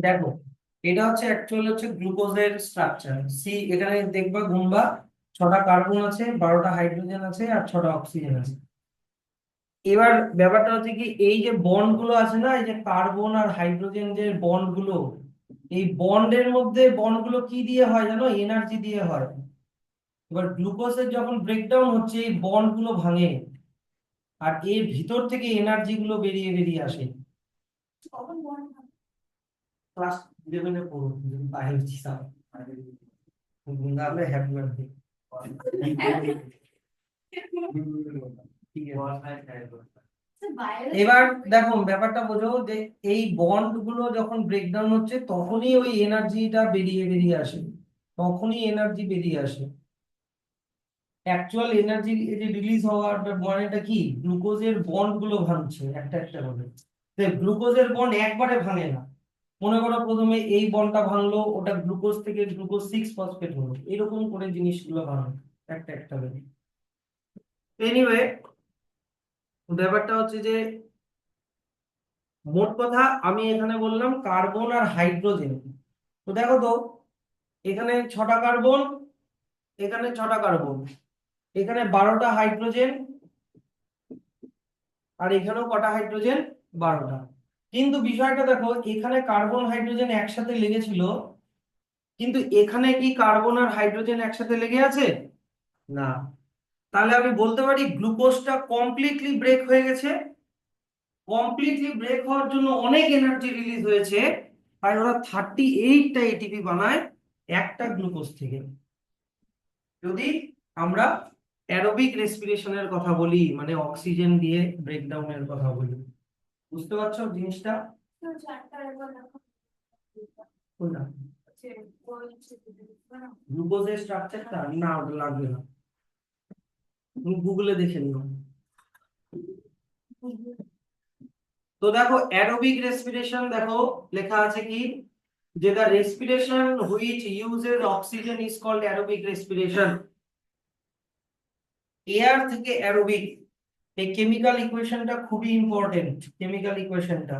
দেখো, এটা হচ্ছে অ্যাকচুয়ালি হচ্ছে গ্লুকোজের স্ট্রাকচার। সি এখানে দেখবা গুনবা, 6টা কার্বন আছে, 12টা হাইড্রোজেন আছে, আর 6টা অক্সিজেন আছে। এবার ব্যাপারটা হচ্ছে কি, এই যে বন্ড গুলো আছে না, এই যে কার্বন আর হাইড্রোজেন যে বন্ড গুলো, এই বন্ডের মধ্যে বন্ড গুলো কি দিয়ে হয় জানো? এনার্জি দিয়ে হয়। এবার গ্লুকোজের যখন ব্রেকডাউন হচ্ছে, এই বন্ড গুলো ভাঙে, আর এর ভিতর থেকে এনার্জি গুলো বেরিয়ে বেরিয়ে আসে। কখন বন্ধ ক্লাস 11-এ পড়ো, বায়োলজি স্যার, নাহলে হ্যাপি বার্থডে। ঠিক আছে। এবার দেখো ব্যাপারটা বোঝো যে এই বন্ড গুলো যখন ব্রেকডাউন হচ্ছে, তখনই ওই এনার্জিটা বেরিয়ে বেরিয়ে আসে, তখনই এনার্জি বেরিয়ে আসে। অ্যাকচুয়াল এনার্জি রিলিজ হওয়ার মানেটা কি? গ্লুকোজের বন্ড গুলো ভাঙছে একটা একটা করে। গ্লুকোজের বন্ড একবারে ভাঙে না। মনে করো প্রথমে এই বন্ডটা ভাঙলো, ওটা গ্লুকোজ থেকে গ্লুকোজ 6 ফসফেট হলো, এরকম করে জিনিসগুলো ভাঙে একটা একটা করে। এনিওয়ে, ব্যাপারটা হচ্ছে যে মোট কথা আমি এখানে বললাম কার্বন আর হাইড্রোজেন। তো দেখো তো, এখানে 6টা কার্বন, এখানে 6টা কার্বন, এখানে 12টা হাইড্রোজেন, আর এখানেও কটা হাইড্রোজেন? 12টা। কিন্তু বিষয়টা দেখো, এখানে কার্বন হাইড্রোজেন একসাথে লেগেছিল, কিন্তু এখানে কি কার্বন আর হাইড্রোজেন একসাথে লেগে আছে? না। তাহলে আমি বলতে পারি গ্লুকোজটা কমপ্লিটলি ব্রেক হয়ে গেছে। কমপ্লিটলি ব্রেক হওয়ার জন্য অনেক এনার্জি রিলিজ হয়েছে, তাই ওরা 38টা এটিপি বানায় একটা গ্লুকোজ থেকে। যদি আমরা অ্যারোবিক রেসপিরেশনের কথা বলি, মানে অক্সিজেন দিয়ে ব্রেকডাউনের কথা বলি, বুঝতে পারছো জিনিসটা? চারটা একবার দেখো কোনটা? যে বলছে গ্লুকোজের স্ট্রাকচারটা না, ওটা লাগবে না, তুমি গুগলে দেখে নিও। তো দেখো অ্যারোবিক রেসপিরেশন, দেখো লেখা আছে কি, যে the respiration which uses oxygen is called aerobic respiration। Air থেকে অ্যারোবিক, এই কেমিক্যাল ইকুয়েশনটা খুবই ইম্পর্টেন্ট, কেমিক্যাল ইকুয়েশনটা।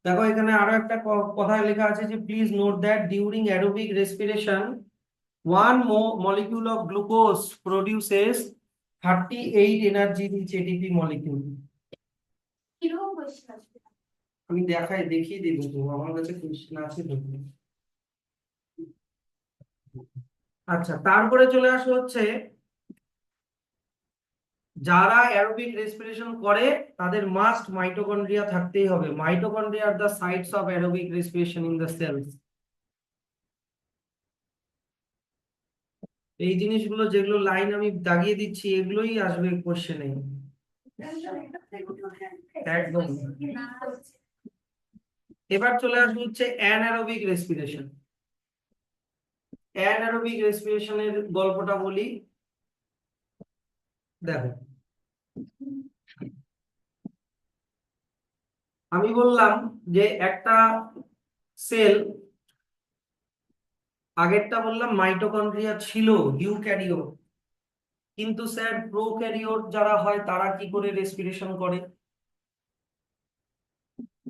দেখো এখানে আরো একটা কথা লেখা আছে যে please note that during aerobic respiration one molecule of glucose produces 38 energy rich ATP molecule। কিরকম কোয়েশ্চেন আসবে? আমি দেখিয়ে দিব তো, আমার কাছে কোশ্চেন আছে দেখুন। আচ্ছা, তারপরে চলে আসে হচ্ছে যারা অ্যারোবিক রেসপিরেশন করে তাদের মাস্ট মাইটোকন্ড্রিয়া থাকতেই হবে। Mitochondria are the sites of aerobic respiration in the cells. এই জিনিসগুলো যেগুলো লাইন আমি দাগিয়ে দিচ্ছি, এগুলোই আসবে কোশ্চেনে একদম। এবার চলে আসবে হচ্ছে অ্যানারোবিক রেসপিরেশন। অ্যানারোবিক রেসপিরেশনের গল্পটা বলি। দেখো, আমি বললাম যে একটা সেল, আগেরটা বললাম মাইটোকন্ড্রিয়া ছিল ইউক্যারিওট, কিন্তু স্যার প্রোক্যারিওট যারা হয় তারা কি করে রেসপিরেশন করে?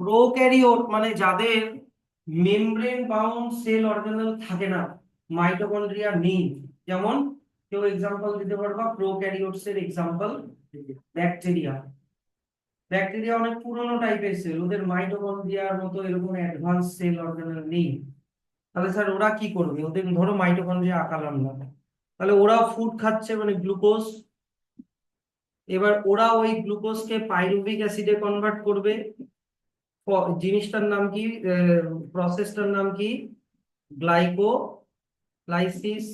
প্রোক্যারিওট মানে যাদের মেমব্রেন বাউন্ড সেল অর্গানেল থাকে না, মাইটোকন্ড্রিয়া নেই। যেমন কেউ এক্সাম্পল দিতে পারবা প্রোক্যারিওটস এর এক্সাম্পল? ব্যাকটেরিয়া। ব্যাকটেরিয়া অনেক পুরনো টাইপের সেল, ওদের মাইটোকন্ড্রিয়ার মতো এরকম অ্যাডভান্স সেল অর্গানেল নেই। তাহলে স্যার ওরা কি করবে? ওদের ধরো মাইটোকন্ড্রিয়া আঁকালাম না, তাহলে ওরাও ফুড খাচ্ছে মানে গ্লুকোজ। এবার ওরা ওই গ্লুকোজকে পাইরুভিক অ্যাসিডে কনভার্ট করবে। জিনিসটার নাম কি, প্রসেসটার নাম কি? গ্লাইকোলাইসিস।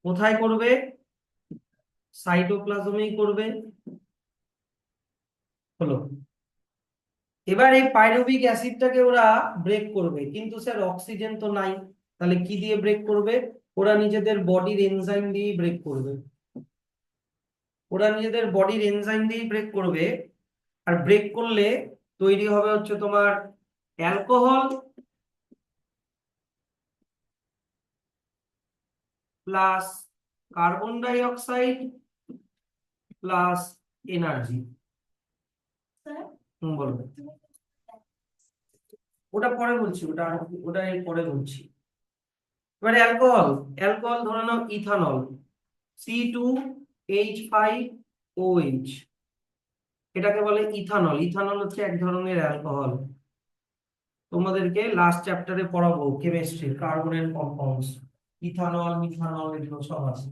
কোথায় করবে? সাইটোপ্লাজমেই করবে। হলো। এবার এই পাইরুভিক অ্যাসিডটাকে ওরা ব্রেক করবে, কিন্তু স্যার অক্সিজেন তো নাই, তাহলে কি দিয়ে ব্রেক করবে? ওরা নিজেদের বডির এনজাইম দিয়ে ব্রেক করবে। ওরা নিজেদের বডির এনজাইম দিয়ে ব্রেক করবে। আর ব্রেক করলে তৈরি হবে হচ্ছে তোমার alcohol plus carbon dioxide plus energy. Sir বলবো, ওটা পরে বলছি, ওটা এর পরে বলছি। এবারে অ্যালকোহল, অ্যালকোহল ধরে নাও ইথানল, C2H5OH, এটাকে বলে ইথানল। ইথানল হচ্ছে এক ধরনের অ্যালকোহল, তোমাদেরকে লাস্ট চ্যাপ্টারে পড়াবো কেমিস্ট্রি, কার্বনের কম্পাউন্ডস, ইথানল মিথানল এগুলো সব আছে।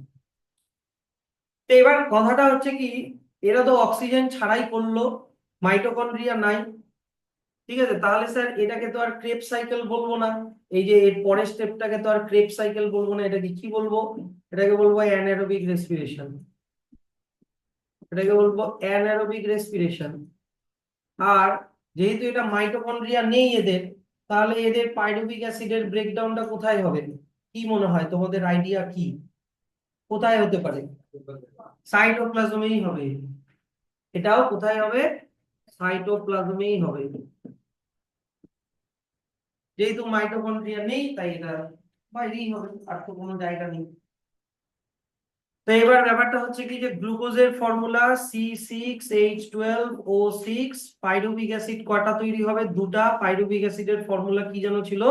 তো এবার কথাটা হচ্ছে কি, এরা তো অক্সিজেন ছাড়াই করলো, মাইটোকন্ড্রিয়া নাই, ঠিক আছে, তাহলে স্যার এটাকে তো আর ক্রেব সাইকেল বলবো না। এই যে এর পরের স্টেপটাকে তো আর ক্রেব সাইকেল বলবো না, এটাকে কি বলবো? এটাকে বলবো অ্যানারোবিক রেসপিরেশন। এটাকে বলবো অ্যানারোবিক রেসপিরেশন। আর যেহেতু এটা মাইটোকন্ড্রিয়া নেই এদের, তাহলে এদের পাইরুভিক অ্যাসিডের ব্রেকডাউনটা কোথায় হবে? কি মনে হয় তোমাদের, আইডিয়া কি কোথায় হতে পারে? সাইটোপ্লাজমেই হবে। এটাও কোথায় হবে? সাইটোপ্লাজমেই হবে। যেহেতু মাইটোকন্ড্রিয়া নেই তাই এটা বাইরেই হবে, আর তো কোনো জায়গা নেই। তো এবার ব্যাপারটা হচ্ছে কি, যে গ্লুকোজের ফর্মুলা C6H12O6, পাইরুভিক অ্যাসিড কয়টা তৈরি হবে? দুটা। পাইরুভিক অ্যাসিডের ফর্মুলা কি যেন ছিল?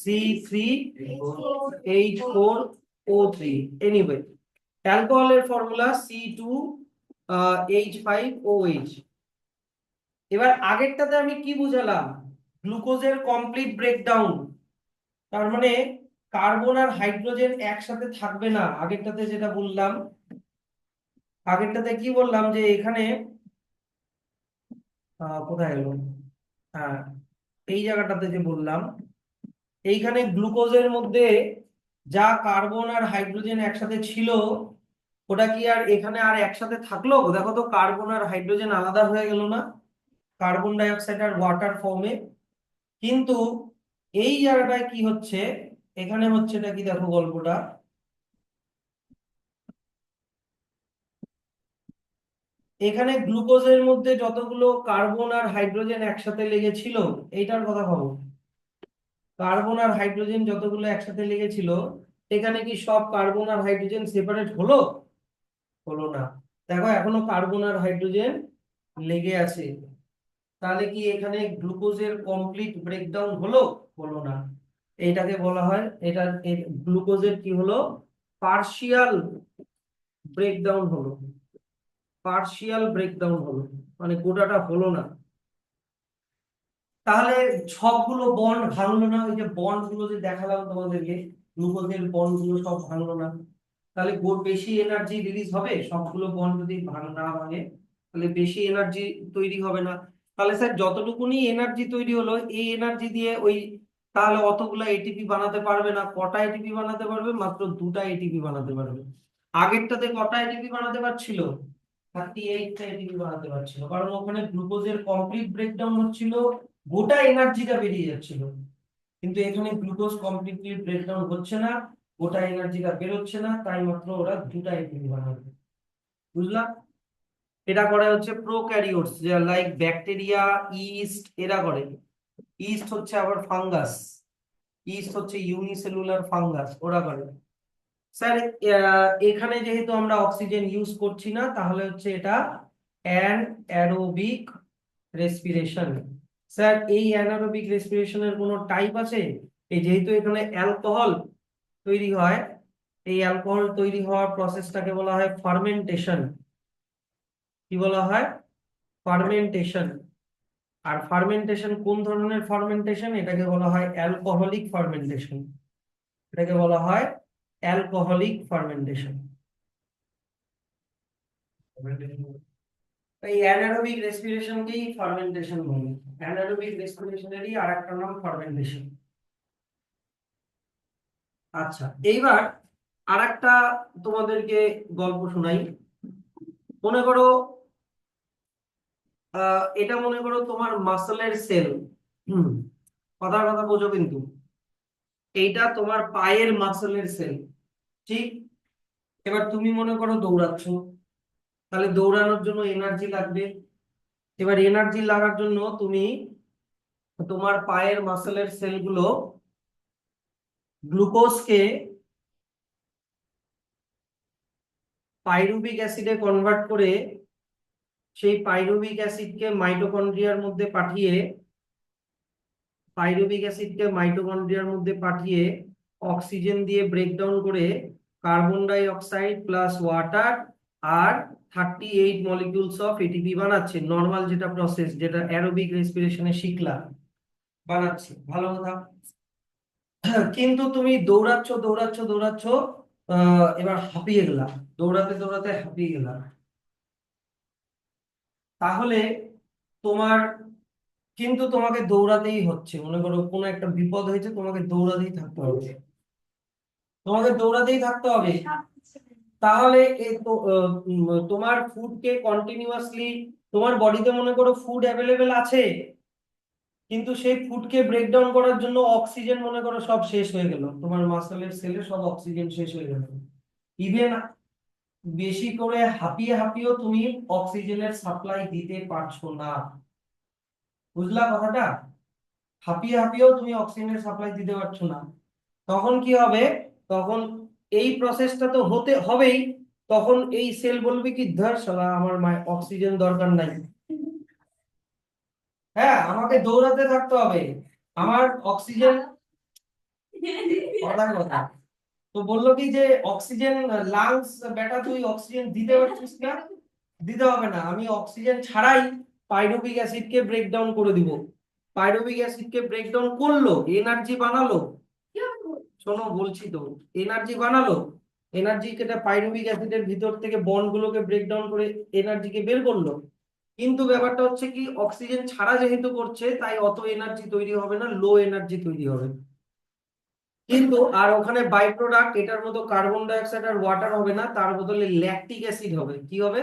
C3H4O3। এনিওয়ে, অ্যালকোহলের ফর্মুলা C2H5OH। এবার আগেরটাতে আমি কি বুঝালাম? গ্লুকোজের কমপ্লিট ব্রেকডাউন, তার মানে কার্বন আর হাইড্রোজেন একসাথে থাকবে না। আগেরটাতে যেটা বললাম, আগেরটাতে কি বললাম, যে এখানে কোথায় গেল, হ্যাঁ এই জায়গাটাতে যে বললাম, এইখানে গ্লুকোজের মধ্যে যা কার্বন আর হাইড্রোজেন একসাথে ছিল, ওটা কি আর এখানে আর একসাথে থাকলো? দেখো তো, কার্বন আর হাইড্রোজেন আলাদা হয়ে গেল না, কার্বন ডাই অক্সাইড আর ওয়াটার ফর্মে। কিন্তু এই জায়গাটায় কি হচ্ছে, এখানে হচ্ছে এটা কি, দেখো গল্পটা, এখানে গ্লুকোজের মধ্যে যতগুলো কার্বন আর হাইড্রোজেন একসাথে লেগেছিল, এইটার কথা ভাবো, কার্বন আর হাইড্রোজেন যতগুলো একসাথে লেগেছিল, এখানে কি সব কার্বন আর হাইড্রোজেন সেপারেট হলো? হলো না। দেখো এখনো কার্বন আর হাইড্রোজেন লেগে আছে। তাহলে কি এখানে গ্লুকোজের কমপ্লিট ব্রেকডাউন হলো? হলো না। এটাকে বলা হয়, এটা গ্লুকোজের কি হলো, পার্শিয়াল ব্রেকডাউন হলো। পার্শিয়াল ব্রেকডাউন হলো, মানে গোটাটা হলো না। তাহলে সবগুলো বন্ড ভাঙলো না, ওই যে বন্ড গুলো যে দেখালাম তোমাদেরকে, গ্লুকোজের বন্ড গুলো সব ভাঙলো না, তাহলে বেশি এনার্জি রিলিজ হবে? সবগুলো বন্ড যদি না ভাঙে, তাহলে বেশি এনার্জি তৈরি হবে না। তাহলে স্যার যতটুকুনি এনার্জি তৈরি হলো, এই এনার্জি দিয়ে ওই, তাহলে অতগুলা এটিপি বানাতে পারবে না। কটা এটিপি বানাতে পারবে? মাত্র দুটা এটিপি বানাতে পারবে। আগেরটাতে কটা এটিপি বানাতে পারছিল? 38টা এটিপি বানাতে পারছিল, কারণ ওখানে গ্লুকোজের কমপ্লিট ব্রেকডাউন হচ্ছিল, গোটা এনার্জিটা বেরিয়ে যাচ্ছিল। কিন্তু এখানে গ্লুকোজ কমপ্লিটলি ব্রেকডাউন হচ্ছে না, গোটা এনার্জিটা বেরোচ্ছে না, তাই মাত্র ওরা দুটা এটিপি বানাবে। বুঝলাম? এটা করে হচ্ছে প্রোক্যারিওটস, যে লাইক ব্যাকটেরিয়া, ইস্ট, এরা করে। ইস্ট হচ্ছে আবার ফাঙ্গাস, ইস্ট হচ্ছে ইউনিসেলুলার ফাঙ্গাস, ওরা করে। স্যার এখানে যেহেতু আমরা অক্সিজেন ইউজ করছি না, তাহলে হচ্ছে এটা অ্যানারোবিক রেসপিরেশন। স্যার এই অ্যানারোবিক রেসপিরেশনের কোনো টাইপ আছে? এই যেহেতু এখানে অ্যালকোহল তৈরি হয়, এই অ্যালকোহল তৈরি হওয়ার প্রসেসটাকে বলা হয় ফার্মেন্টেশন। কি বলা হয়? ফার্মেন্টেশন। আর ফার্মেন্টেশন কোন ধরনের ফার্মেন্টেশন? এটাকে বলা হয় অ্যালকোহলিক ফার্মেন্টেশন। এটাকে বলা হয় অ্যালকোহলিক ফার্মেন্টেশন। এই অ্যানারোবিক রেসপিরেশনকেই ফার্মেন্টেশন বলে। অ্যানারোবিক রেসপিরেশনেরই আরেকটা নাম ফার্মেন্টেশন। আচ্ছা, এইবার আরেকটা তোমাদেরকে গল্প শোনাই। মনে করো এটা মনে করো তোমার মাসলের সেল। হুম, কথার কথা বোঝো কিন্তু। এইটা তোমার পায়ের মাসলের সেল, ঠিক। এবার তুমি মনে করো দৌড়াচ্ছ, তাহলে দৌড়ানোর জন্য এনার্জি লাগবে। এবার এনার্জি লাগার জন্য তুমি তোমার পায়ের মাসলের সেলগুলো গ্লুকোজকে পাইরুভিক অ্যাসিডে কনভার্ট করে সেই পাইরুভিক অ্যাসিডকে মাইটোকন্ড্রিয়ার মধ্যে পাঠিয়ে অক্সিজেন দিয়ে ব্রেকডাউন করে carbon dioxide plus water আর 38 মলিকিউলস অফ এটিপি বানাচ্ছে। নর্মাল যেটা প্রসেস, যেটা অ্যারোবিক রেসপিরেশনে শিখলাম, বানাচ্ছে। ভালো কথা। কিন্তু তুমি দৌড়াচ্ছ দৌড়াচ্ছ দৌড়াচ্ছ, এবার হাঁপিয়ে গেলাম, দৌড়াতে দৌড়াতে হাঁপিয়ে গেলাম। তাহলে তোমার কিন্তু তোমাকে দৌড়াতেই হচ্ছে, মনে করো কোনো একটা বিপদ হয়েছে, তোমাকে দৌড়াতেই থাকতে হবে, তোমাকে দৌড়াতেই থাকতে হবে। তাহলে তোমার ফুডকে কন্টিনিউয়াসলি, তোমার বডিতে মনে করো ফুড অ্যাভেলেবেল আছে, কিন্তু সেই ফুডকে ব্রেকডাউন করার জন্য অক্সিজেন মনে করো সব শেষ হয়ে গেল, তোমার মাসেলের সেলে সব অক্সিজেন শেষ হয়ে গেল। ইভেন বেশি করে হাঁপিয়ে হাঁপিয়েও তুমি অক্সিজেনের সাপ্লাই দিতে পারছো না। বুঝলা কথাটা? হাঁপিয়ে হাঁপিয়েও তুমি অক্সিজেনের সাপ্লাই দিতে পারছো না। তখন কি হবে? তখন এই প্রসেসটা তো হতে হবেই। তখন এই সেল বলবে কি, ধর শালা, আমার অক্সিজেন দরকার নাই। হ্যাঁ, আমাকে দৌড়াতে থাকতে হবে, আমার অক্সিজেন। কথা কথা। তো বললো কি যে অক্সিজেন, লাংস বেটা তুই অক্সিজেন দিতে পারছিস না, দিতে হবে না, আমি অক্সিজেন ছাড়াই পাইরুভিক অ্যাসিডকে ব্রেকডাউন করে দিব। পাইরুভিক অ্যাসিডকে ব্রেকডাউন করলো, এনার্জি বানালো। শোনো বলছি তো, এনার্জি বানালো, এনার্জি কেটে পাইরুভিক অ্যাসিডের ভিতর থেকে বন্ড গুলোকে ব্রেকডাউন করে এনার্জিকে বের করলো। কিন্তু ব্যাপারটা হচ্ছে কি, অক্সিজেন ছাড়া যেহেতু করছে, তাই অত এনার্জি তৈরি হবে না, লো এনার্জি তৈরি হবে। কিন্তু আর ওখানে বাই প্রোডাক্ট এটার মতো কার্বন ডাই অক্সাইড আর ওয়াটার হবে না, তার বদলে ল্যাকটিক অ্যাসিড হবে। কি হবে?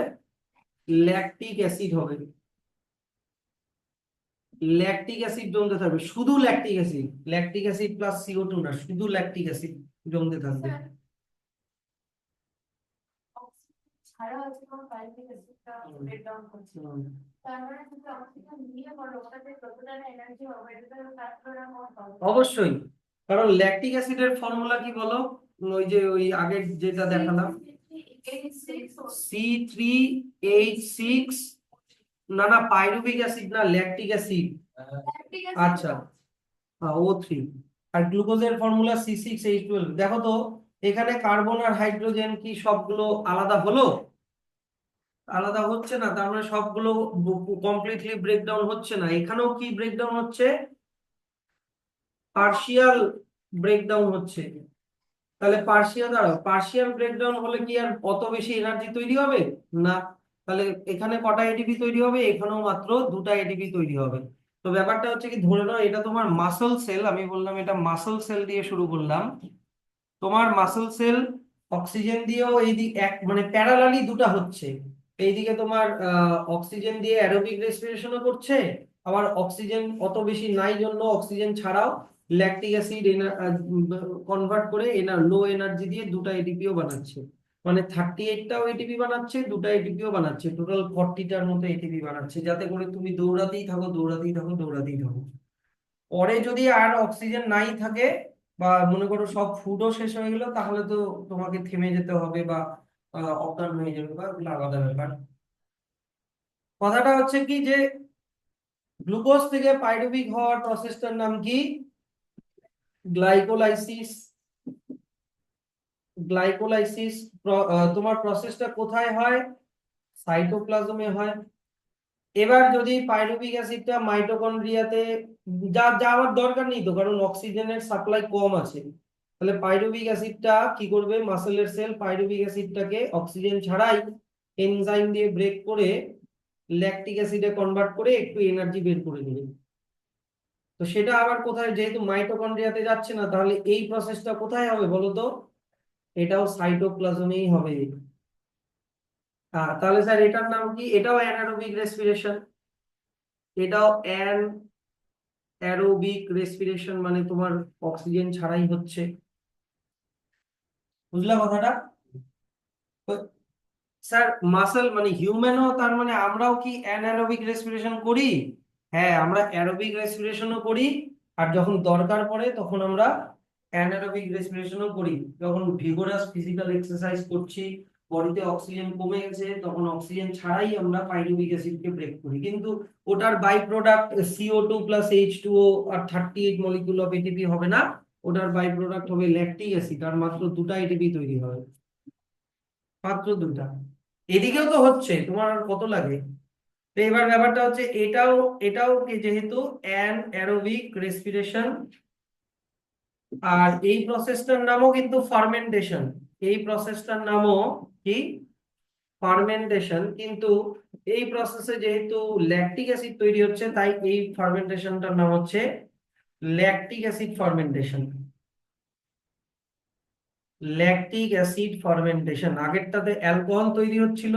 ল্যাকটিক অ্যাসিড হবে। ল্যাকটিক অ্যাসিড জমতে থাকবে, শুধু lactic acid, lactic acid plus CO2 না, শুধু ল্যাকটিক অ্যাসিড জমতে থাকবে। ছাড়া আছে কোন পাইরুভিক অ্যাসিডটা ব্রেকডাউন করছে, তার মানে যদি অক্সিজেন নিয়ে বলো ওটাতে কতটা এনার্জি হবে, এটা তো ফ্যাক্টর হবে। অবশ্যই, কারণ ল্যাকটিক অ্যাসিডের ফর্মুলা কি বলো? ওই যে ওই আগের যেটা দেখালাম, C3H6। না না, পাইরুভিক অ্যাসিড না, ল্যাকটিক অ্যাসিড। আচ্ছা, O3। আর গ্লুকোজের ফর্মুলা C6H12। দেখো তো, এখানে কার্বন আর হাইড্রোজেন কি সবগুলো আলাদা হলো? আলাদা হচ্ছে না, তার মানে সবগুলো কমপ্লিটলি ব্রেকডাউন হচ্ছে না। এখানেও কি ব্রেকডাউন হচ্ছে? পার্শিয়াল ব্রেকডাউন হচ্ছে। তাহলে পার্শিয়াল ব্রেকডাউন হলে কি আর অত বেশি এনার্জি তৈরি হবে? না। তাহলে এখানে কটা এটিপি তৈরি হবে? এখানেও মাত্র দুটা এটিপি তৈরি হবে। তো ব্যাপারটা হচ্ছে কি, ধরে নাও এটা তোমার মাসল সেল, আমি বললাম এটা মাসল সেল দিয়ে শুরু করলাম। তোমার মাসল সেল অক্সিজেন দিয়েও এইদিক এক মানে প্যারালালি দুটা হচ্ছে। এইদিকে তোমার অক্সিজেন দিয়ে অ্যারোবিক রেসপিরেশনও করছে, আবার অক্সিজেন অত বেশি নাই জন্য অক্সিজেন ছাড়াও ল্যাকটিক অ্যাসিড কনভার্ট করে লো এনার্জি দিয়ে দুটা এটিপিও বানাচ্ছে। মানে 38টাও এটিপি বানাচ্ছে, দুটা এটিপিও বানাচ্ছে, টোটাল 40টার মতো এটিপি বানাচ্ছে, যাতে করে তুমি দৌড়াতেই থাকো দৌড়াতেই থাকো দৌড়াতেই থাকো। পরে যদি আর অক্সিজেন নাই থাকে, বা মনে করো সব ফুডও শেষ হয়ে গেল, তাহলে তো তোমাকে থেমে যেতে হবে, বা অজ্ঞান হয়ে যাবে, বা ওগুলো আলাদা ব্যাপার। কথাটা হচ্ছে কি যে, গ্লুকোজ থেকে পাইরুভিক হওয়ার প্রসেসটার নাম কি? গ্লাইকোলাইসিস। গ্লাইকোলাইসিস। তোমার প্রসেসটা কোথায় হয়? সাইটোপ্লাজমে হয়। এবার যদি পাইরুভিক অ্যাসিডটা মাইটোকন্ড্রিয়াতে যাওয়ার দরকার নেই তো, কারণ অক্সিজেনের সাপ্লাই কম আছে, তাহলে পাইরুভিক অ্যাসিডটা কি করবে? মাসেলের সেল পাইরুভিক অ্যাসিডটাকে অক্সিজেন ছাড়াই এনজাইম দিয়ে ব্রেক করে ল্যাকটিক অ্যাসিডে কনভার্ট করে একটু এনার্জি বের করে নেবে। তো সেটা আবার কোথায়, যেহেতু মাইটোকন্ড্রিয়াতে যাচ্ছে না, তাহলে এই প্রসেসটা কোথায় হবে বলো তো? এটাও সাইটোপ্লাজমেই হবে। তাহলে স্যার এটার নাম কি? এটাও অ্যানারোবিক রেসপিরেশন। এটাও অ্যারোবিক রেসপিরেশন, মানে তোমার অক্সিজেন ছাড়াই হচ্ছে। বুঝলা কথাটা? স্যার মাসেল মানে হিউম্যানও, তার মানে আমরাও কি অ্যানারোবিক রেসপিরেশন করি? হ্যাঁ, আমরা অ্যারোবিক রেসপিরেশনও করি, আর যখন দরকার পড়ে তখন আমরা অ্যানারোবিক রেসপিরেশনও করি। যখন ভিগোরাস ফিজিক্যাল এক্সারসাইজ করছি, বডিতে অক্সিজেন কমে গেছে, তখন অক্সিজেন ছাড়াই আমরা পাইরুভিক অ্যাসিডকে ব্রেক করি, কিন্তু ওটার by product CO2 plus H2O আর 38 মলিকুল অফ এটিপি হবে না। ওটার বাই প্রোডাক্ট হবে ল্যাকটিক অ্যাসিড, আর মাত্র 2টা এটিপি তৈরি হবে, মাত্র 2টা। এদিকেও তো হচ্ছে, তোমার আর কত লাগে? তো এবার ব্যাপারটা হচ্ছে এটাও, এটাও কি যেহেতু অ্যারোবিক রেসপিরেশন, আর এই প্রসেসটার নামও কিন্তু ফার্মেন্টেশন। এই প্রসেসটার নামও কি? ফার্মেন্টেশন। কিন্তু এই প্রসেসে যেহেতু ল্যাকটিক অ্যাসিড তৈরি হচ্ছে, তাই এই ফার্মেন্টেশনটার নাম হচ্ছে lactic acid fermentation. Lactic acid fermentation, আগেরটাতে অ্যালকোহল তৈরি হচ্ছিল,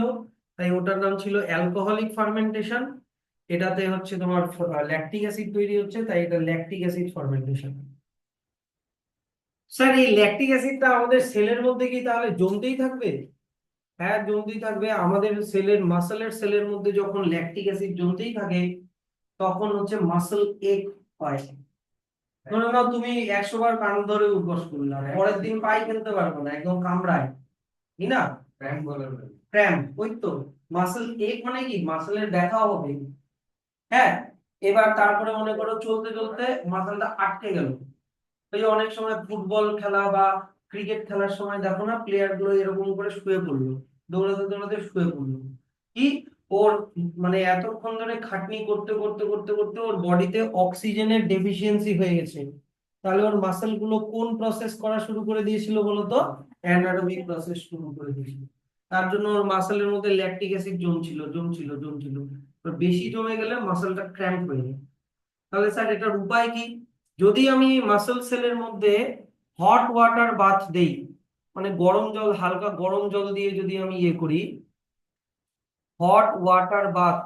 তাই ওটার নাম ছিল অ্যালকোহলিক ফার্মেন্টেশন। এটাতে হচ্ছে তোমার ল্যাকটিক অ্যাসিড তৈরি হচ্ছে, তাই এটা ল্যাকটিক অ্যাসিড ফার্মেন্টেশন। স্যার এই ল্যাকটিক অ্যাসিডটা আমাদের সেলের মধ্যে কি তাহলে জমতেই থাকবে? হ্যাঁ, জমতেই থাকবে। আমাদের সেলের, মাসেলের সেলের মধ্যে যখন ল্যাকটিক অ্যাসিড জমতেই থাকে, তখন হচ্ছে মাসেল এক হয়। ধরে নাও তুমি 100 বার কান ধরে উঠবস করলা, পরের দিন পাই ফেলতে পারবো না, একদম কামড়ায়, কি না? ক্র্যাম্প, ওই তো। মাসেল এক মানে কি, মাসেলের ব্যথা হবে। হ্যাঁ, এবার তারপরে মনে করো চলতে চলতে মাসেলটা আটকে গেল। ওই যে অনেক সময় ফুটবল খেলা বা ক্রিকেট খেলার সময় দেখো না, প্লেয়ার গুলো এরকম করে শুয়ে পড়লো, দৌড়াতে দৌড়াতে শুয়ে পড়লো। কি, ওর মানে এতক্ষণ ধরে খাটনি করতে করতে করতে করতে ওর বডিতে অক্সিজেনের ডেফিসিয়েন্সি হয়ে গেছে। তাহলে ওর মাসেল গুলো কোন প্রসেস করা শুরু করে দিয়েছিল বলতো? অ্যানারোবিক প্রসেস শুরু করে দিয়েছিল। তার জন্য ওর মাসেলের মধ্যে ল্যাকটিক অ্যাসিড জমছিল জমছিল জমছিল। ওর বেশি জমে গেলে মাসেলটা ক্র্যাম্প হয়ে যায়। তাহলে স্যার এটার উপায় কি? যদি আমি মাসল সেলের মধ্যে হট ওয়াটার বাথ দেই, মানে গরম জল, হালকা গরম জল দিয়ে যদি আমি ইয়ে করি, হট ওয়াটার বাথ,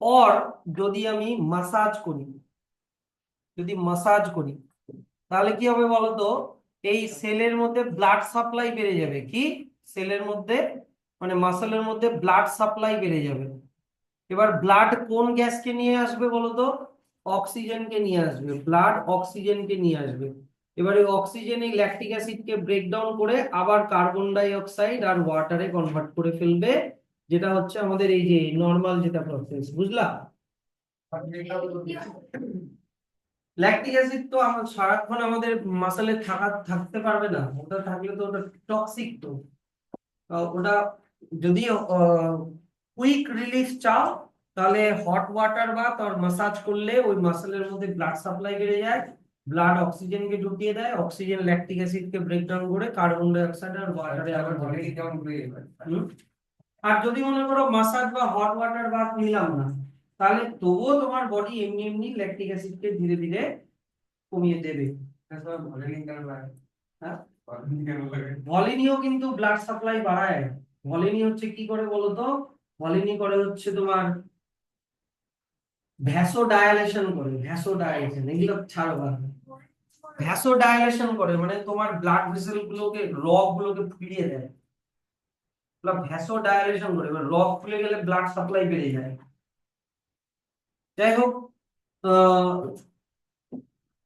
অর যদি আমি মাসাজ করি, যদি মাসাজ করি, তাহলে কি হবে বলতো? এই সেলের মধ্যে ব্লাড সাপ্লাই বেড়ে যাবে। কি, সেলের মধ্যে মানে মাসলের মধ্যে ব্লাড সাপ্লাই বেড়ে যাবে। এবার ব্লাড কোন গ্যাসকে নিয়ে আসবে বলতো? অক্সিজেনকে নিয়ে আসবে, ব্লাড অক্সিজেনকে নিয়ে আসবে। এবার এই অক্সিজেন এই ল্যাকটিক অ্যাসিডকে ব্রেকডাউন করে আবার কার্বন ডাই অক্সাইড আর ওয়াটারে কনভার্ট করে ফেলবে, যেটা হচ্ছে আমাদের এই যে নর্মাল যেটা প্রসেস, বুঝলা? ল্যাকটিক অ্যাসিড তো আমার সারাক্ষণ আমাদের মাসলে থাকতে পারবে না, ওটা থাকলে তো ওটা টক্সিক। তো ওটা যদি কুইক রিলিফ চাও, তাহলে হট ওয়াটার বাথ আর মাসাজ করলে ওই মাসেলের মধ্যে ব্লাড সাপ্লাই বেড়ে যায়, ব্লাড অক্সিজেনকে ঢুকিয়ে দেয়, অক্সিজেন ল্যাকটিক অ্যাসিডকে ব্রেকডাউন করে কার্বন ডাই অক্সাইড আর ওয়াটারে আবার হুম। আর যদি মনে করো মাসাজ বা হট ওয়াটার বাথ নিলাম না, তাহলে তবুও তোমার বডি এমনি এমনি ল্যাকটিক অ্যাসিডকে ধীরে ধীরে কমিয়ে দেবে। হ্যাঁ, ভলিনিও কিন্তু ব্লাড সাপ্লাই বাড়ায়। ভলিনি হচ্ছে কি করে বলতো? ভলিনি করে হচ্ছে তোমার ভ্যাসোডায়ালেশন করে, ভ্যাসোডায়ালেশন, এগুলো ছাড়ো বাদ। ভ্যাসোডায়ালেশন করে মানে তোমার ব্লাড ভেসেল গুলোকে, রগ গুলোকে ফুলিয়ে দেয়। ভ্যাসোডায়ালেশন করে, এবার রগ ফুলে গেলে ব্লাড সাপ্লাই বেড়ে যায়। যাই হোক, আহ,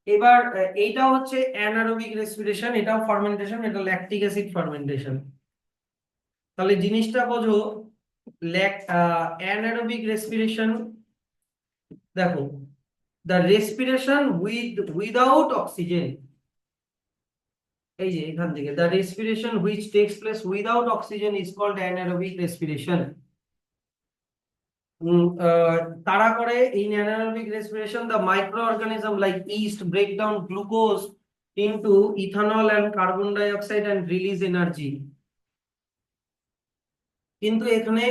এবার এইটা হচ্ছে অ্যানারোবিক রেসপিরেশন, এটাও ফার্মেন্টেশন, এটা ল্যাকটিক অ্যাসিড ফার্মেন্টেশন। তাহলে জিনিসটা বোঝো, অ্যানারোবিক রেসপিরেশন, দেখো, দ্য রেসপিরেশন উইদাউট অক্সিজেন, এই যে এখান থেকে, the respiration which takes place without oxygen is called anaerobic respiration. তারা করে in anaerobic respiration the microorganism like yeast break down glucose into ethanol and carbon dioxide and release energy। কিন্তু এখানে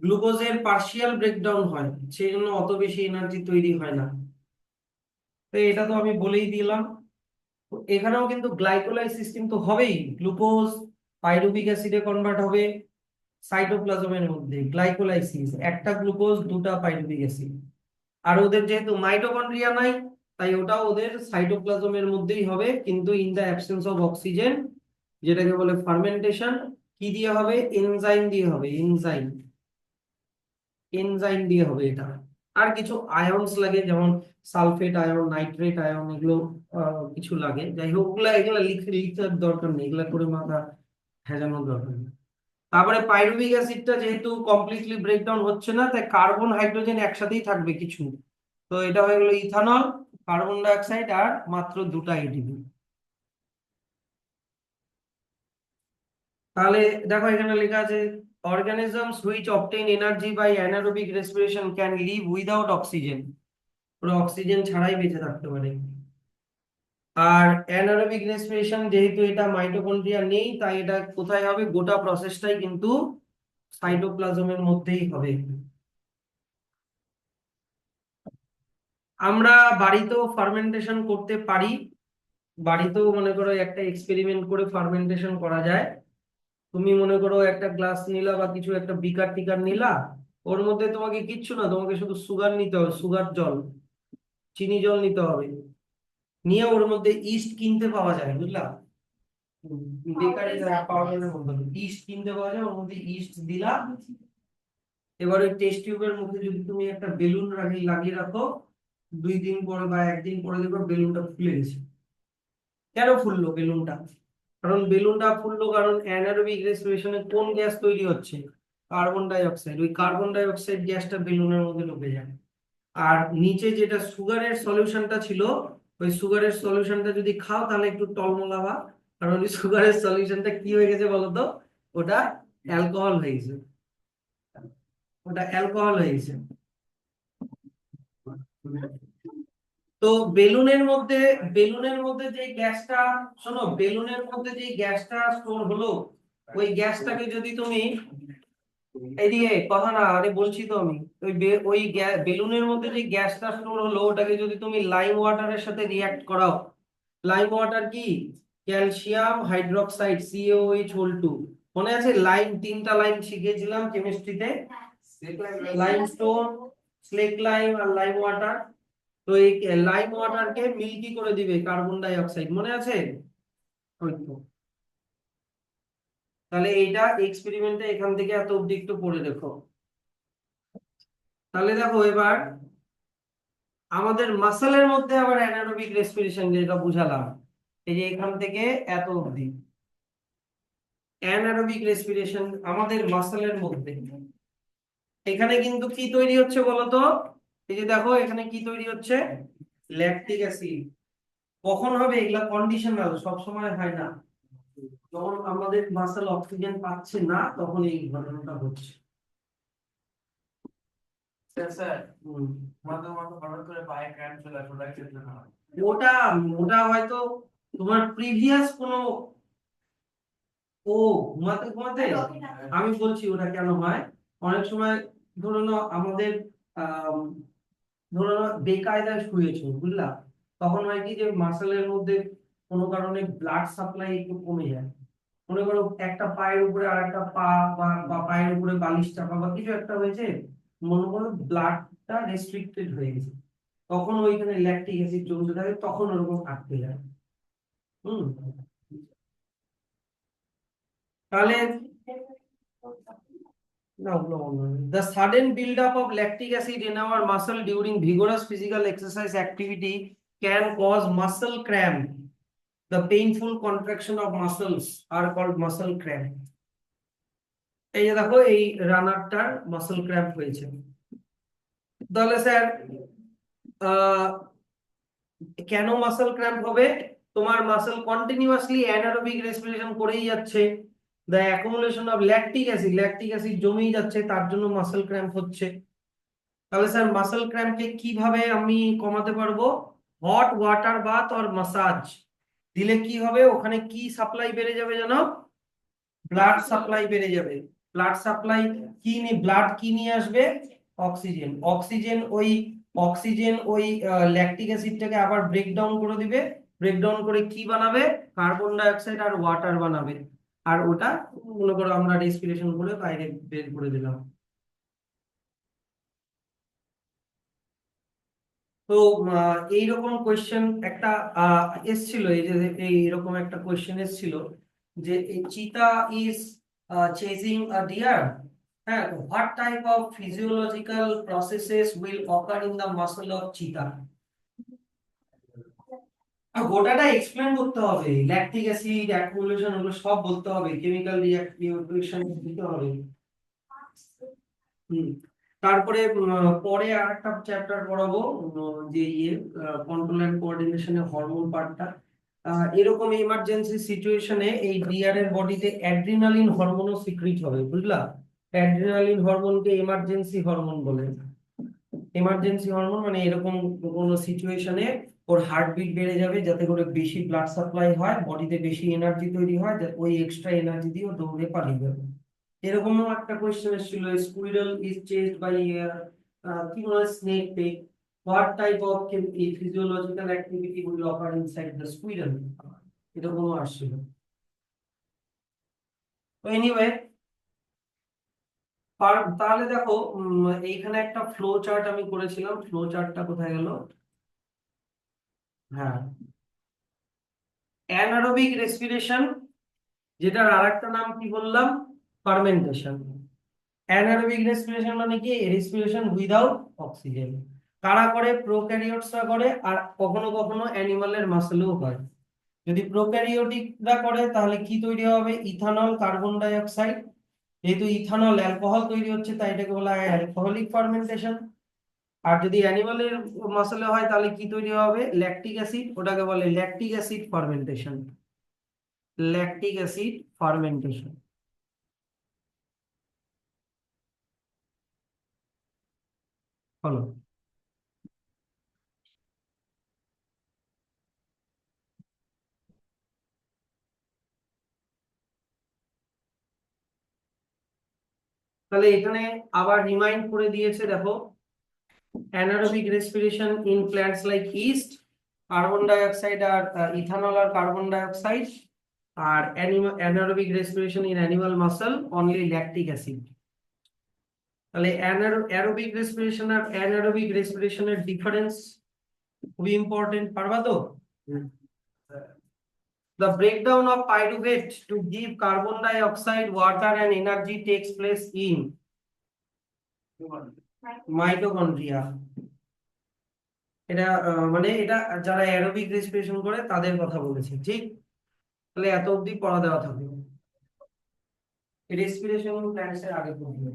গ্লুকোজের partial breakdown হয়, সেই জন্য অত বেশি এনার্জি তৈরি হয় না। তো এটা তো আমি বলেই দিলাম। এখানেও কিন্তু গ্লাইকোলাইসিস কিন্তু হবেই, গ্লুকোজ পাইরুভিক অ্যাসিডে কনভার্ট হবে। সাইটোপ্লাজমের মধ্যে গ্লাইকোলাইসিস, একটা গ্লুকোজ দুটা পাইরুভিক অ্যাসিড। আর ওদের যেহেতু মাইটোকন্ড্রিয়া নাই, তাই ওটাও ওদের সাইটোপ্লাজমের মধ্যেই হবে, কিন্তু in the absence of oxygen, যেটাকে বলে ফার্মেন্টেশন। কি দিয়ে হবে? এনজাইম দিয়ে হবে, এনজাইম। এনজাইম দিয়ে হবে এটা। আর কিছু আয়নস লাগে, যেমন সালফেট আয়ন, নাইট্রেট আয়ন, এগুলো কিছু লাগে। যাই হোক, ওগুলা এগুলা লিখতে লিখতে আর দরকার নেই, এগুলা করে মাথা ভেজানোর দরকার নেই। তারপরে পাইরুভিক অ্যাসিডটা যেহেতু কমপ্লিটলি ব্রেকডাউন হচ্ছে না, তাই কার্বন হাইড্রোজেন একসাথেই থাকবে কিছু। তো এটা হয়ে গেল ইথানল, কার্বন ডাই অক্সাইড, আর মাত্র দুটা এটিপি। তাহলে দেখো এখানে লেখা আছে, organisms which obtain energy by anaerobic respiration can live without oxygen। পুরো অক্সিজেন ছাড়াই বেঁচে থাকতে পারে। আর অ্যানারোবিক রেসপিরেশন যেহেতু এটা মাইটোকন্ড্রিয়া নেই, তাই এটা কোথায় হবে? গোটা প্রসেসটাই কিন্তু সাইটোপ্লাজমের মধ্যেই হবে। আমরা বাড়িতেও ফার্মেন্টেশন করতে পারি। বাড়িতেও মনে করো একটা এক্সপেরিমেন্ট করে ফার্মেন্টেশন করা যায়। তুমি মনে করো একটা গ্লাস নিলা বা কিছু একটা বিকার টিকার নিলা, ওর মধ্যে তোমাকে কিচ্ছু না, তোমাকে শুধু সুগার নিতে হবে, সুগার জল, চিনি জল নিতে হবে। নিয়ে ওর মধ্যে ইস্ট কিনতে পাওয়া যায়, বুঝলা? বেকারি পাউডারের মধ্যে ইস্ট কিনতে পাওয়া যায়, ওর মধ্যে ইস্ট দিলা। এবার ওই টেস্ট টিউবের মুখে যদি তুমি একটা বেলুন লাগিয়ে রাখো, 2 দিন পরে বা একদিন পরে দেখবে বেলুনটা ফুলে গেছে। কেন ফুললো বেলুনটা? কারণ বেলুনটা ফুললো কারণ অ্যানারোবিক রেসপিরেশনে কোন গ্যাস তৈরি হচ্ছে? Carbon die oxide. ওই কার্বন ডাই অক্সাইড গ্যাসটা বেলুনের মধ্যে ঢুকে যায়। আর নিচে যেটা সুগারের সলিউশনটা ছিল, ওই সুগারের সলিউশনটা যদি খাও তাহলে একটু টলমলাবা। কারণ ওই সুগারের সলিউশনটা কি হয়ে গেছে বলতো? ওটা অ্যালকোহল হয়ে গেছে। ওটা অ্যালকোহল হয়ে গেছে। তো বেলুনের মধ্যে যে গ্যাসটা, শোনো, বেলুনের মধ্যে যে গ্যাসটা স্টোর হলো, ওই গ্যাসটাকে যদি তুমি, এইদিকে কথা না, আরে বলছি তো আমি, বেলুনের মধ্যে যে গ্যাসটা স্টোর হলো, ওটাকে যদি তুমি লাইম ওয়াটারের সাথে রিয়াক্ট করাও। লাইম ওয়াটার কি? Calcium hydroxide, CaOH2। মনে আছে লাইম, 3টা লাইম শিখেছিলাম কেমিস্ট্রিতে, লাইমস্টোন, স্লেক লাইম আর লাইম ওয়াটার। তো এই লাইম ওয়াটারকে মিল্কি করে দিবে কার্বন ডাই অক্সাইড, মনে আছে? ওই তো। তাহলে এইটা এক্সপেরিমেন্টে এখান থেকে এত অব্দি একটু পড়ে দেখো। তাহলে দেখো এবার আমাদের মাসেলের মধ্যে আবার অ্যানারোবিক রেসপিরেশন যেটা বুঝালাম, এই যে এখান থেকে এত অব্দি অ্যানারোবিক রেসপিরেশন আমাদের মাসেলের মধ্যে। এখানে কিন্তু কি তৈরি হচ্ছে বলতো? এই যে দেখো এখানে কি তৈরি হচ্ছে? Lactic acid. কখন হবে? এগুলা কন্ডিশনাল, সব সময় হয় না। যখন আমাদের মাসেল অক্সিজেন পাচ্ছে না, তখন এই ঘটনাটা হচ্ছে। স্যার হুম। মাঝে মাঝে হঠাৎ করে পায়ে ক্র্যাম্প চলে আসে, ওটা কি জন্য হয়? ওটা ওটা হয়তো তোমার প্রিভিয়াস কোনো, ও, ঘুমাতে ঘুমাতে, আমি বলছি ওটা কেন হয়। অনেক সময় ধরো না আমাদের আহ ধরো না বেকায়দায় শুয়েছো, বুঝলা? তখন হয় কি যে মাসেলের মধ্যে কোনো কারণে ব্লাড সাপ্লাই একটু কমে যায়। মনে করো একটা পায়ের উপরে আর একটা পা, বা পায়ের উপরে বালিশ চাপা বা কিছু একটা হয়েছে, মনে করো ব্লাডটা রেস্ট্রিক্টেড হয়ে গেছে, তখন ওইখানে ল্যাকটিক অ্যাসিড জমতে থাকে, তখন ওরকম আটকে যায়। হুম। তাহলে no, no, no. The sudden buildup of lactic acid in our muscle during vigorous physical exercise activity can cause muscle cramp. The painful contraction of muscles are called muscle cramp. এই যে দেখো এই রানারটার মাসল ক্র্যাম্প হয়েছে। তাহলে sir কেন muscle cramp হবে? তোমার muscle continuously anaerobic respiration করেই যাচ্ছে, the accumulation of lactic acid জমেই যাচ্ছে, তার জন্য মাসল ক্র্যাম্প হচ্ছে। তাহলে স্যার মাসল ক্র্যাম্পকে কিভাবে আমি কমাতে পারবো? Hot water bath or massage দিলে কি হবে? ওখানে কি সাপ্লাই বেড়ে যাবে জানো? ব্লাড সাপ্লাই বেড়ে যাবে। ব্লাড সাপ্লাই ব্লাড কি নিয়ে আসবে? অক্সিজেন। অক্সিজেন ওই ল্যাকটিক অ্যাসিডটাকে আবার ব্রেকডাউন করে দিবে। ব্রেকডাউন করে কি বানাবে? কার্বন ডাই অক্সাইড আর ওয়াটার বানাবে। আর ওটা মনে করো আমরা রেসপিরেশন করে বাইরে বের করে দিলাম। তো এইরকম কোয়েশ্চেন একটা এসছিল, এই যে এইরকম একটা কোয়েশ্চেন এসছিল যে চিতা ইজ চেজিং আ ডিয়ার, হ্যাঁ, what type of physiological processes will occur in the muscle of চিতা। গোটাটা এক্সপ্লেন করতে হবে, ল্যাকটিক অ্যাসিড অ্যাকুমুলেশন ওগুলো সব বলতে হবে, কেমিক্যাল রিঅ্যাকশন দিতে হবে। হুম। তারপরে পরে আরেকটা চ্যাপ্টার পড়াবো, যে কন্ট্রোল এন্ড কোঅর্ডিনেশনের হরমোন পার্টটা। এরকম ইমার্জেন্সি সিচুয়েশনে এই ডিআর এর বডিতে অ্যাড্রিনালিন হরমোনও সিক্রিট হবে, বুঝলা? অ্যাড্রিনালিন হরমোনকে এমার্জেন্সি হরমোন বলে। এমার্জেন্সি হরমোন মানে এরকম কোনো সিচুয়েশনে ওর হার্টবিট বেড়ে যাবে যাতে করে বেশি ব্লাড সাপ্লাই হয়, বডিতে বেশি এনার্জি তৈরি হয়, যাতে ওই এক্সট্রা এনার্জি দিয়ে ও দৌড়ে পালিয়ে যাবে। এরকমও একটা কোয়েশ্চেন এসেছিল, স্কুইরল ইজ চেজড বাই কি বলে snake peg, what type of physiological activity will occur inside the squirrel, এরকমও আসছিল। তো এনিওয়ে, তাহলে দেখো এইখানে একটা ফ্লো চার্ট আমি করেছিলাম, ফ্লো চার্টটা কোথায় গেল? হ্যাঁ, অ্যানারোবিক রেসপিরেশন, যেটার আরেকটা নাম কি বললাম? ফার্মেন্টেশন। অ্যানারোবিক রেসপিরেশন মানে কি? Respiration without oxygen. কারা করে? প্রোক্যারিওটসরা করে, আর কখনো কখনো অ্যানিমালের মাসেলেও হয়। যদি প্রোক্যারিওটিকরা করে তাহলে কি তৈরি হবে? Ethanol, carbon die oxide. যেহেতু ইথানল অ্যালকোহল তৈরি হচ্ছে তাই এটাকে বলা হয় অ্যালকোহলিক ফার্মেন্টেশন। আর যদি অ্যানিমালের মাসেলে হয় তাহলে কি তৈরি হবে? ল্যাকটিক অ্যাসিড, ওটাকে বলে lactic acid fermentation. Lactic acid fermentation. হলো। তাহলে এখানে আবার রিমাইন্ড করে দিয়েছে, দেখো, anaerobic respiration in plants like yeast, carbon dioxide আর ইথানল আর কার্বন ডাই অক্সাইড। আর anaerobic respiration in animal muscle only lactic acid. তাহলে অ্যারোবিক রেসপিরেশন আর অ্যানারোবিক রেসপিরেশনের ডিফারেন্স খুবই ইম্পর্টেন্ট, পারবা তো? The breakdown of pyruvate to give carbon dioxide, water and energy takes place in mitochondria. এটা মানে এটা যারা অ্যারোবিক রেসপিরেশন করে তাদের কথা বলেছে, ঠিক? তাহলে এত অবধি পড়া দেওয়া থাকবে, রেসপিরেশন প্ল্যান্টস এর আগে পড়বে।